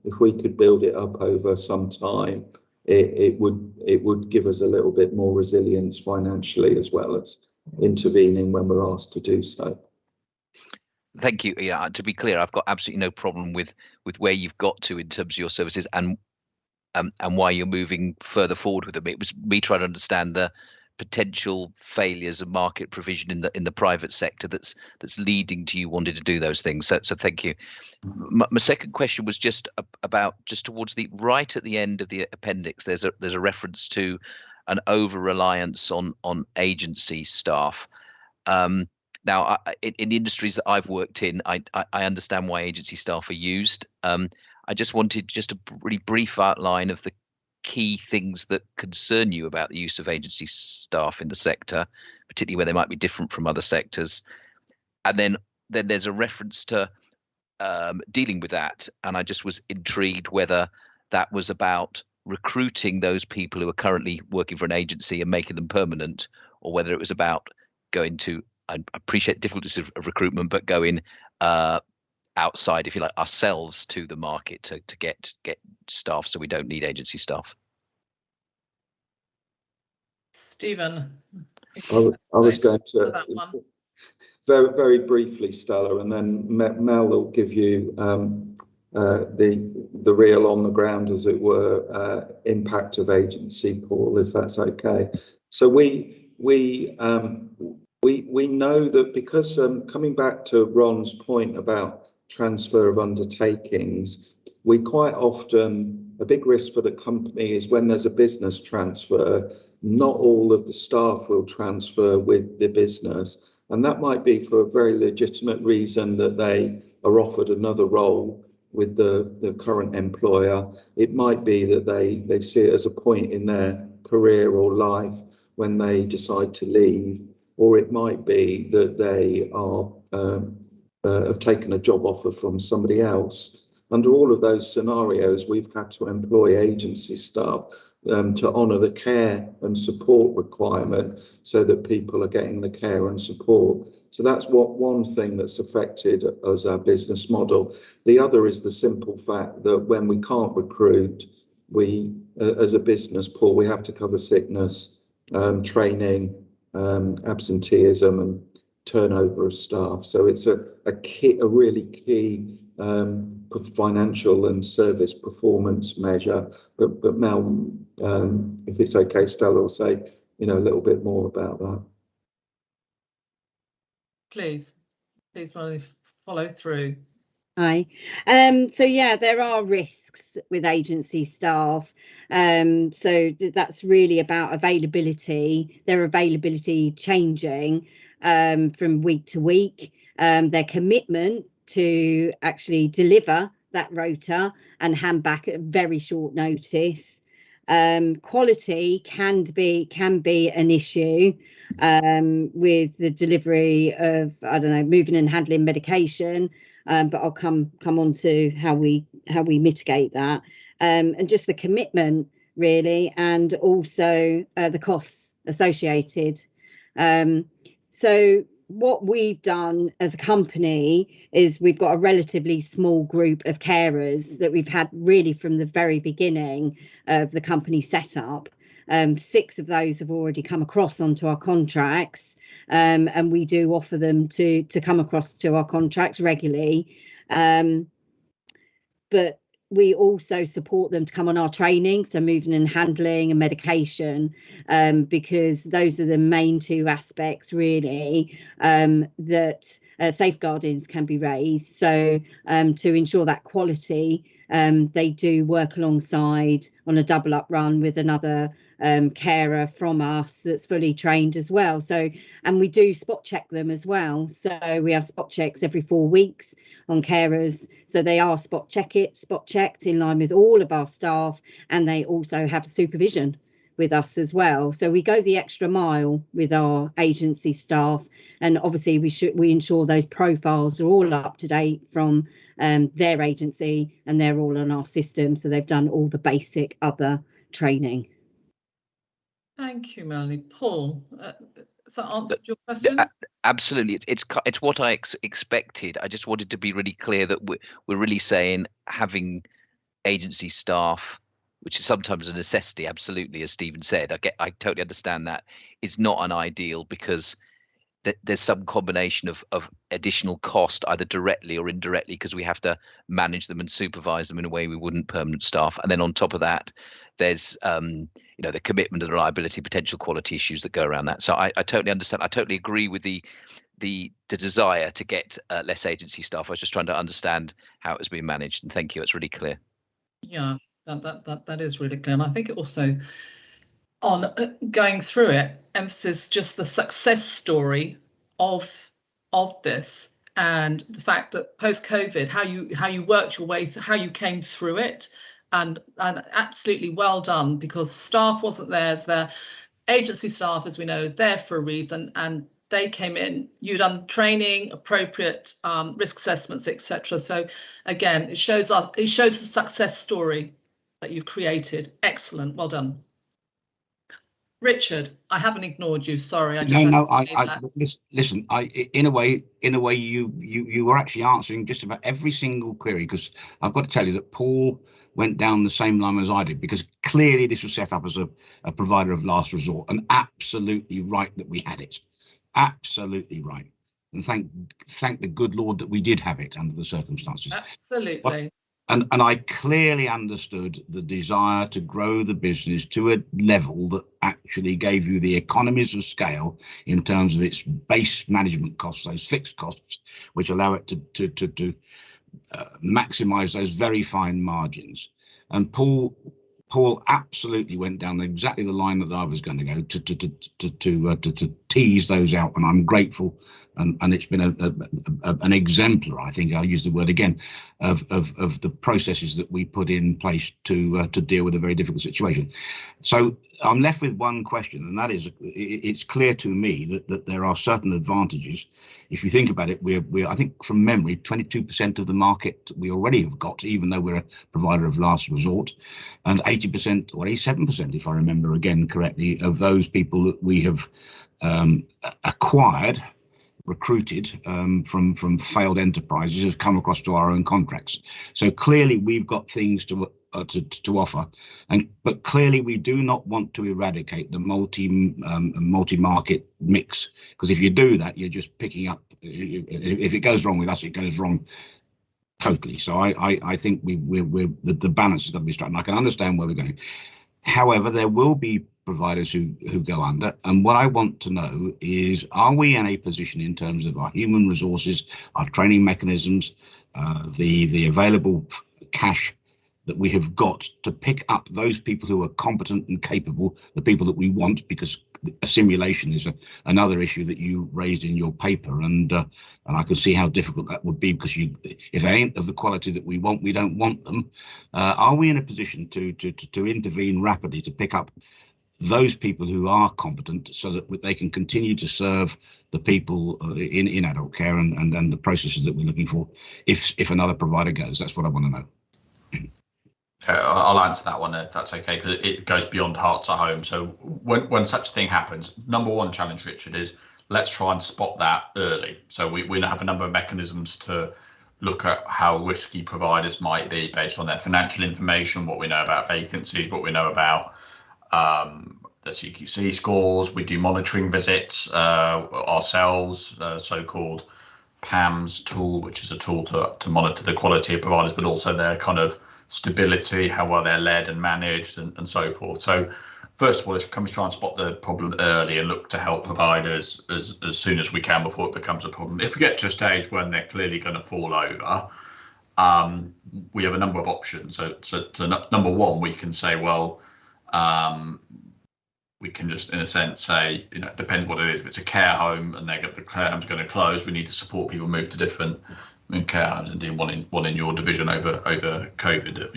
if we could build it up over some time, it would give us a little bit more resilience financially, as well as intervening when we're asked to do so. Thank you. Yeah, to be clear, I've got absolutely no problem with where you've got to in terms of your services and why you're moving further forward with them. It was me trying to understand the potential failures of market provision in the private sector that's leading to you wanting to do those things. So thank you. My second question was just about towards the right at the end of the appendix. There's a reference to an over reliance on agency staff. Now, in the industries that I've worked in, I understand why agency staff are used. I just wanted just a really brief outline of the key things that concern you about the use of agency staff in the sector, particularly where they might be different from other sectors. And then there's a reference to dealing with that. And I just was intrigued whether that was about recruiting those people who are currently working for an agency and making them permanent, or whether it was about going to, I appreciate difficulties of recruitment, but going outside, if you like, ourselves to the market to get staff, so we don't need agency staff. Stephen, I was going to very, very briefly, Stella, and then Mel will give you the real on the ground, as it were, impact of agency, Paul, if that's okay. So we know that because coming back to Ron's point about transfer of undertakings, we quite often, a big risk for the company is when there's a business transfer, not all of the staff will transfer with the business. And that might be for a very legitimate reason, that they are offered another role with the current employer. It might be that they see it as a point in their career or life when they decide to leave, or it might be that they are have taken a job offer from somebody else. Under all of those scenarios, we've had to employ agency staff to honour the care and support requirement, so that people are getting the care and support. So that's one thing that's affected as our business model. The other is the simple fact that when we can't recruit, we, as a business, Paul, we have to cover sickness, training, absenteeism and turnover of staff. So it's a really key financial and service performance measure. But Mel, if it's okay, Stella will say a little bit more about that. Please follow through. Hi. So yeah, there are risks with agency staff. So that's really about availability, their availability changing from week to week, their commitment to actually deliver that rota and hand back at very short notice. Quality can be an issue with the delivery of, moving and handling medication. But I'll come on to how we mitigate that, and just the commitment really, and also the costs associated. So what we've done as a company is we've got a relatively small group of carers that we've had really from the very beginning of the company setup. 6 of those have already come across onto our contracts, and we do offer them to come across to our contracts regularly. But we also support them to come on our training, so moving and handling and medication, because those are the main 2 aspects really that safeguardings can be raised. So to ensure that quality, they do work alongside on a double up run with another carer from us that's fully trained as well. So, and we do spot check them as well. So we have spot checks every 4 weeks on carers. So they are spot checked in line with all of our staff, and they also have supervision with us as well. So we go the extra mile with our agency staff, and obviously we ensure those profiles are all up to date from their agency, and they're all on our system. So they've done all the basic other training. Thank you, Melanie. Paul, has that answered your questions? Absolutely, it's what I expected. I just wanted to be really clear that we're really saying having agency staff, which is sometimes a necessity. Absolutely, as Stephen said, I totally understand that. It's not an ideal because there's some combination of additional cost, either directly or indirectly, because we have to manage them and supervise them in a way we wouldn't permanent staff. And then on top of that, there's the commitment and the reliability, potential quality issues that go around that. So I totally understand. I totally agree with the desire to get less agency staff. I was just trying to understand how it was being managed. And thank you. It's really clear. Yeah, that is really clear. And I think it also, on going through it, emphasis just the success story of this, and the fact that post-COVID, how you worked your way through, how you came through it, and absolutely well done, because staff wasn't there as their agency staff, as we know, there for a reason, and they came in, you've done training, appropriate risk assessments, etc. So again, it shows the success story that you've created. Excellent, well done. Richard, I haven't ignored you. Sorry, Listen. In a way, you were actually answering just about every single query, because I've got to tell you that Paul went down the same line as I did, because clearly this was set up as a provider of last resort, and absolutely right that we had it. Absolutely right. And thank the good Lord that we did have it under the circumstances. Absolutely. And I clearly understood the desire to grow the business to a level that actually gave you the economies of scale in terms of its base management costs, those fixed costs, which allow it to maximise those very fine margins. And Paul absolutely went down exactly the line that I was going to go to tease those out, and I'm grateful. And it's been an exemplar, I think I'll use the word again, of the processes that we put in place to deal with a very difficult situation. So I'm left with one question, and that is, it's clear to me that there are certain advantages. If you think about it, we're I think from memory, 22% of the market we already have got, even though we're a provider of last resort, and 80% or 87%, if I remember again correctly, of those people that we have recruited from failed enterprises have come across to our own contracts. So clearly we've got things to offer, but clearly we do not want to eradicate the multi-market mix, because if you do that, you're just picking up. If it goes wrong with us, it goes wrong totally. So I think the balance has got to be struck, and I can understand where we're going. However, there will be providers who go under, and what I want to know is, are we in a position in terms of our human resources, our training mechanisms, the available cash that we have got to pick up those people who are competent and capable, the people that we want, because a simulation is another issue that you raised in your paper, and I can see how difficult that would be, because if they ain't of the quality that we want, we don't want them. Are we in a position to intervene rapidly to pick up those people who are competent, so that they can continue to serve the people in adult care and the processes that we're looking for if another provider goes? That's what I want to know. I'll answer that one if that's okay, because it goes beyond Hearts at Home. So when such a thing happens, number one challenge, Richard, is let's try and spot that early. So we have a number of mechanisms to look at how risky providers might be based on their financial information, what we know about vacancies, what we know about the CQC scores. We do monitoring visits ourselves, so-called PAMS tool, which is a tool to monitor the quality of providers, but also their kind of stability, how well they're led and managed, and so forth. So first of all, can we try and spot the problem early and look to help providers as soon as we can before it becomes a problem. If we get to a stage when they're clearly going to fall over, we have a number of options. So number one, we can say, well, we can just, in a sense, say, you know, it depends what it is. If it's a care home and the care home's going to close, we need to support people move to different care homes. Indeed, one in your division over COVID,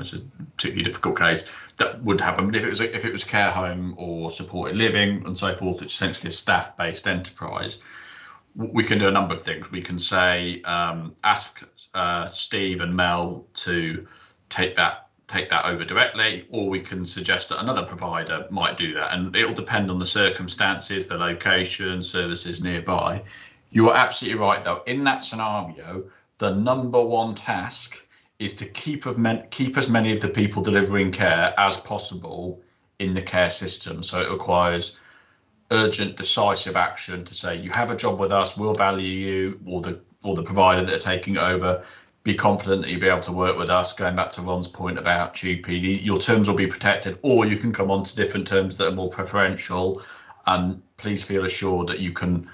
it's a particularly difficult case that would happen. But if it was care home or supported living and so forth, it's essentially a staff-based enterprise. We can do a number of things. We can say, ask Steve and Mel to take that over directly, or we can suggest that another provider might do that, and it'll depend on the circumstances, the location, services nearby. You are absolutely right, though. In that scenario, the number one task is to keep as many of the people delivering care as possible in the care system. So it requires urgent, decisive action to say, you have a job with us, we'll value you, or the provider that are taking it over. Be confident that you'll be able to work with us. Going back to Ron's point about GP, your terms will be protected, or you can come on to different terms that are more preferential. And please feel assured that you can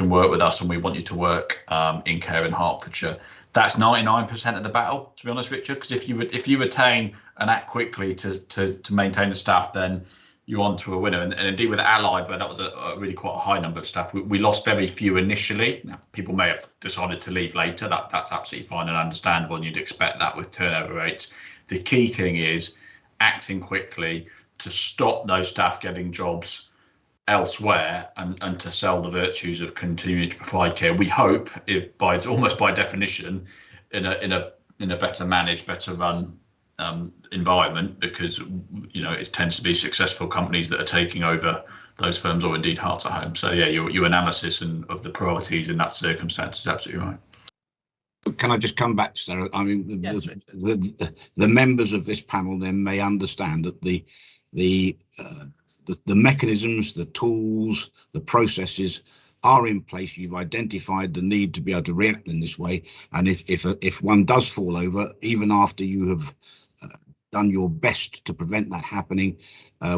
work with us, and we want you to work in care in Hertfordshire. That's 99% of the battle, to be honest, Richard. Because if you retain and act quickly to maintain the staff, then you're on to a winner. And indeed with Allied, where that was a really quite a high number of staff, we lost very few initially. Now, people may have decided to leave later. That's absolutely fine and understandable, and you'd expect that with turnover rates. The key thing is acting quickly to stop those staff getting jobs elsewhere and to sell the virtues of continuing to provide care. We hope, almost by definition, in a better managed, better run environment, because it tends to be successful companies that are taking over those firms, or indeed Hearts at Home. So yeah, your analysis of the priorities in that circumstance is absolutely right. Can I just come back, Sarah? I mean, yes, the members of this panel then may understand that the mechanisms, the tools, the processes are in place. You've identified the need to be able to react in this way, and if one does fall over, even after you have done your best to prevent that happening,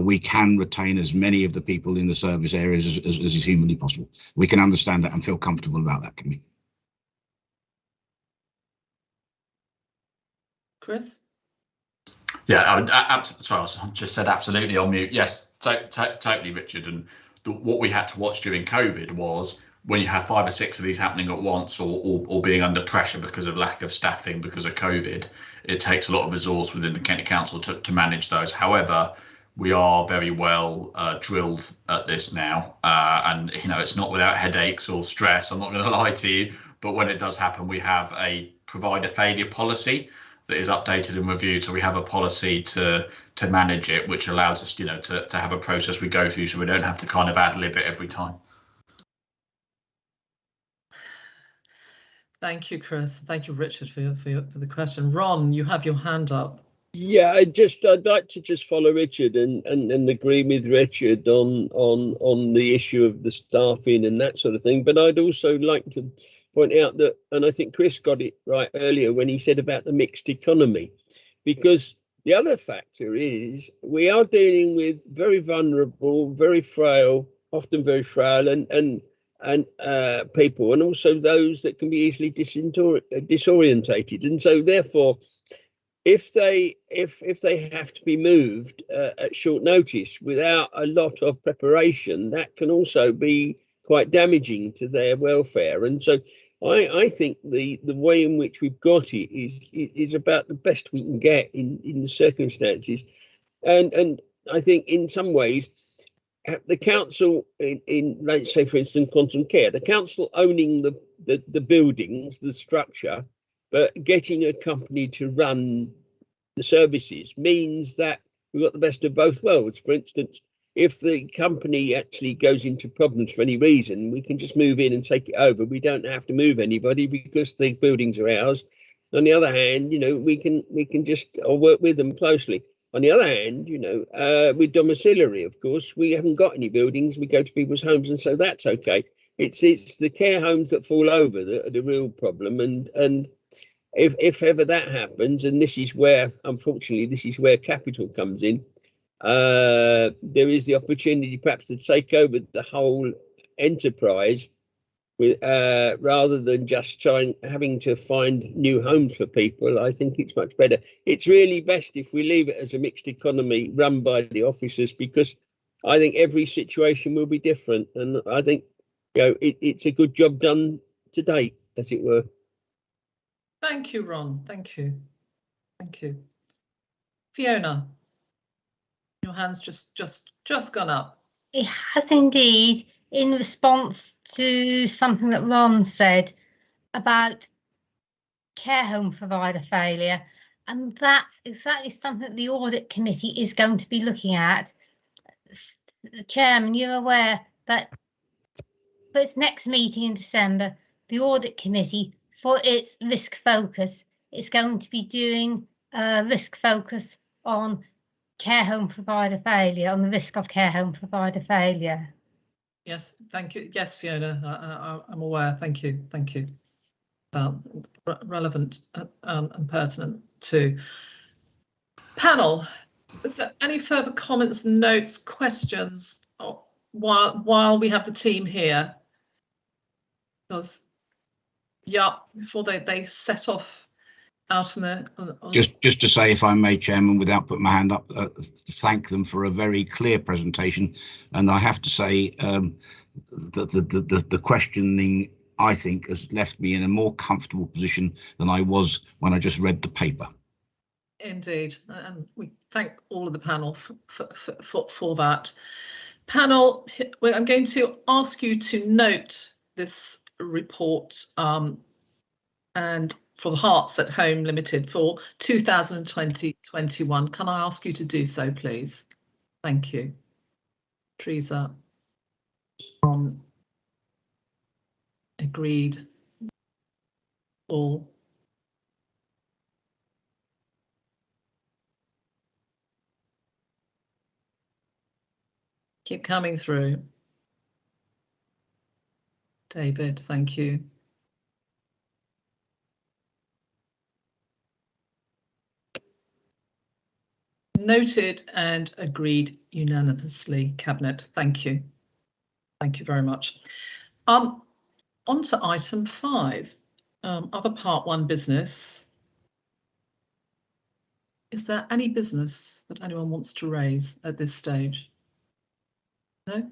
we can retain as many of the people in the service areas as is humanly possible. We can understand that and feel comfortable about that, can we? Chris? Yeah, sorry, I just said absolutely on mute. Yes, totally, Richard. And what we had to watch during COVID was when you have 5 or 6 of these happening at once, or being under pressure because of lack of staffing because of COVID, it takes a lot of resource within the County Council to manage those. However, we are very well drilled at this now, and it's not without headaches or stress. I'm not going to lie to you, but when it does happen, we have a provider failure policy that is updated and reviewed. So we have a policy to manage it, which allows us, to have a process we go through, so we don't have to kind of ad lib it every time. Thank you, Chris. Thank you, Richard, for the question. Ron, you have your hand up. Yeah, I'd like to just follow Richard and agree with Richard on the issue of the staffing and that sort of thing. But I'd also like to point out that, and I think Chris got it right earlier when he said about the mixed economy, because the other factor is we are dealing with very vulnerable, very frail, often very frail and people, and also those that can be easily disorientated. And so therefore, if they have to be moved at short notice without a lot of preparation, that can also be quite damaging to their welfare. And so I think the way in which we've got it is about the best we can get in the circumstances. And I think in some ways the council in let's say, for instance, quantum care, the council owning the buildings, the structure, but getting a company to run the services means that we've got the best of both worlds. For instance, if the company actually goes into problems for any reason, we can just move in and take it over. We don't have to move anybody because the buildings are ours. On the other hand, we can just work with them closely. On the other hand, you know, with domiciliary, of course, we haven't got any buildings. We go to people's homes, and so that's okay. It's the care homes that fall over that are the real problem. And if ever that happens, and this is where, unfortunately, this is where capital comes in, there is the opportunity perhaps to take over the whole enterprise with rather than just having to find new homes for people. I think it's much better. It's really best if we leave it as a mixed economy run by the officers, because I think every situation will be different, and I think, you know, it's a good job done to date, as it were. Thank you, Ron. Thank you. Thank you. Fiona, your hand's just gone up. It has indeed, in response to something that Ron said about care home provider failure, and that's exactly something the audit committee is going to be looking at. The chairman, you're aware that for its next meeting in December, the audit committee, for its risk focus, is going to be doing a risk focus on care home provider failure, on the risk of care home provider failure. Yes, thank you. Yes, Fiona, I'm aware. Thank you. Thank you. Relevant and pertinent too. Panel, is there any further comments, notes, questions while we have the team here? Because, yeah, before they set off out in the just to say, if I may, Chairman, without putting my hand up, thank them for a very clear presentation, and I have to say the questioning, I think, has left me in a more comfortable position than I was when I just read the paper. Indeed, and we thank all of the panel for that. Panel, I'm going to ask you to note this report and for the Hearts at Home Limited for 2020-21. Can I ask you to do so, please? Thank you. Teresa, agreed. All. Keep coming through. David, thank you. Noted and agreed unanimously, Cabinet. Thank you. Thank you very much. On to item 5, other part 1 business. Is there any business that anyone wants to raise at this stage? No?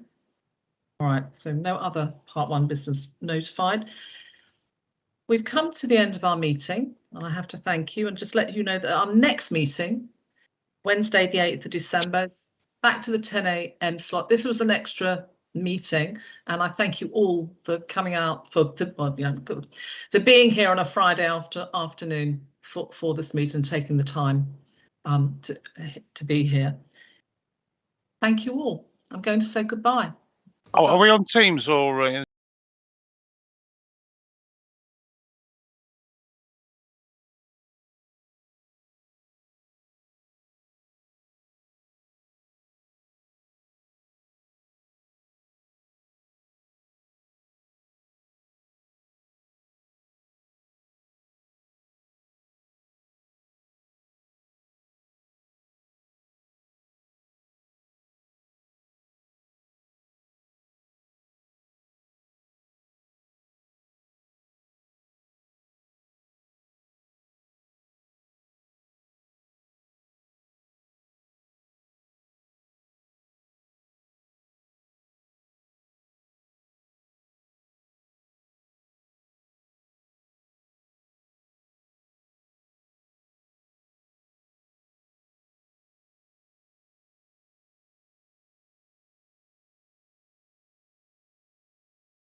All right, so no other part 1 business notified. We've come to the end of our meeting, and I have to thank you and just let you know that our next meeting, Wednesday, the 8th of December, is back to the 10 a.m. slot. This was an extra meeting, and I thank you all for coming out, for being here on a Friday afternoon for this meeting and taking the time to be here. Thank you all. I'm going to say goodbye. Oh, are we on Teams or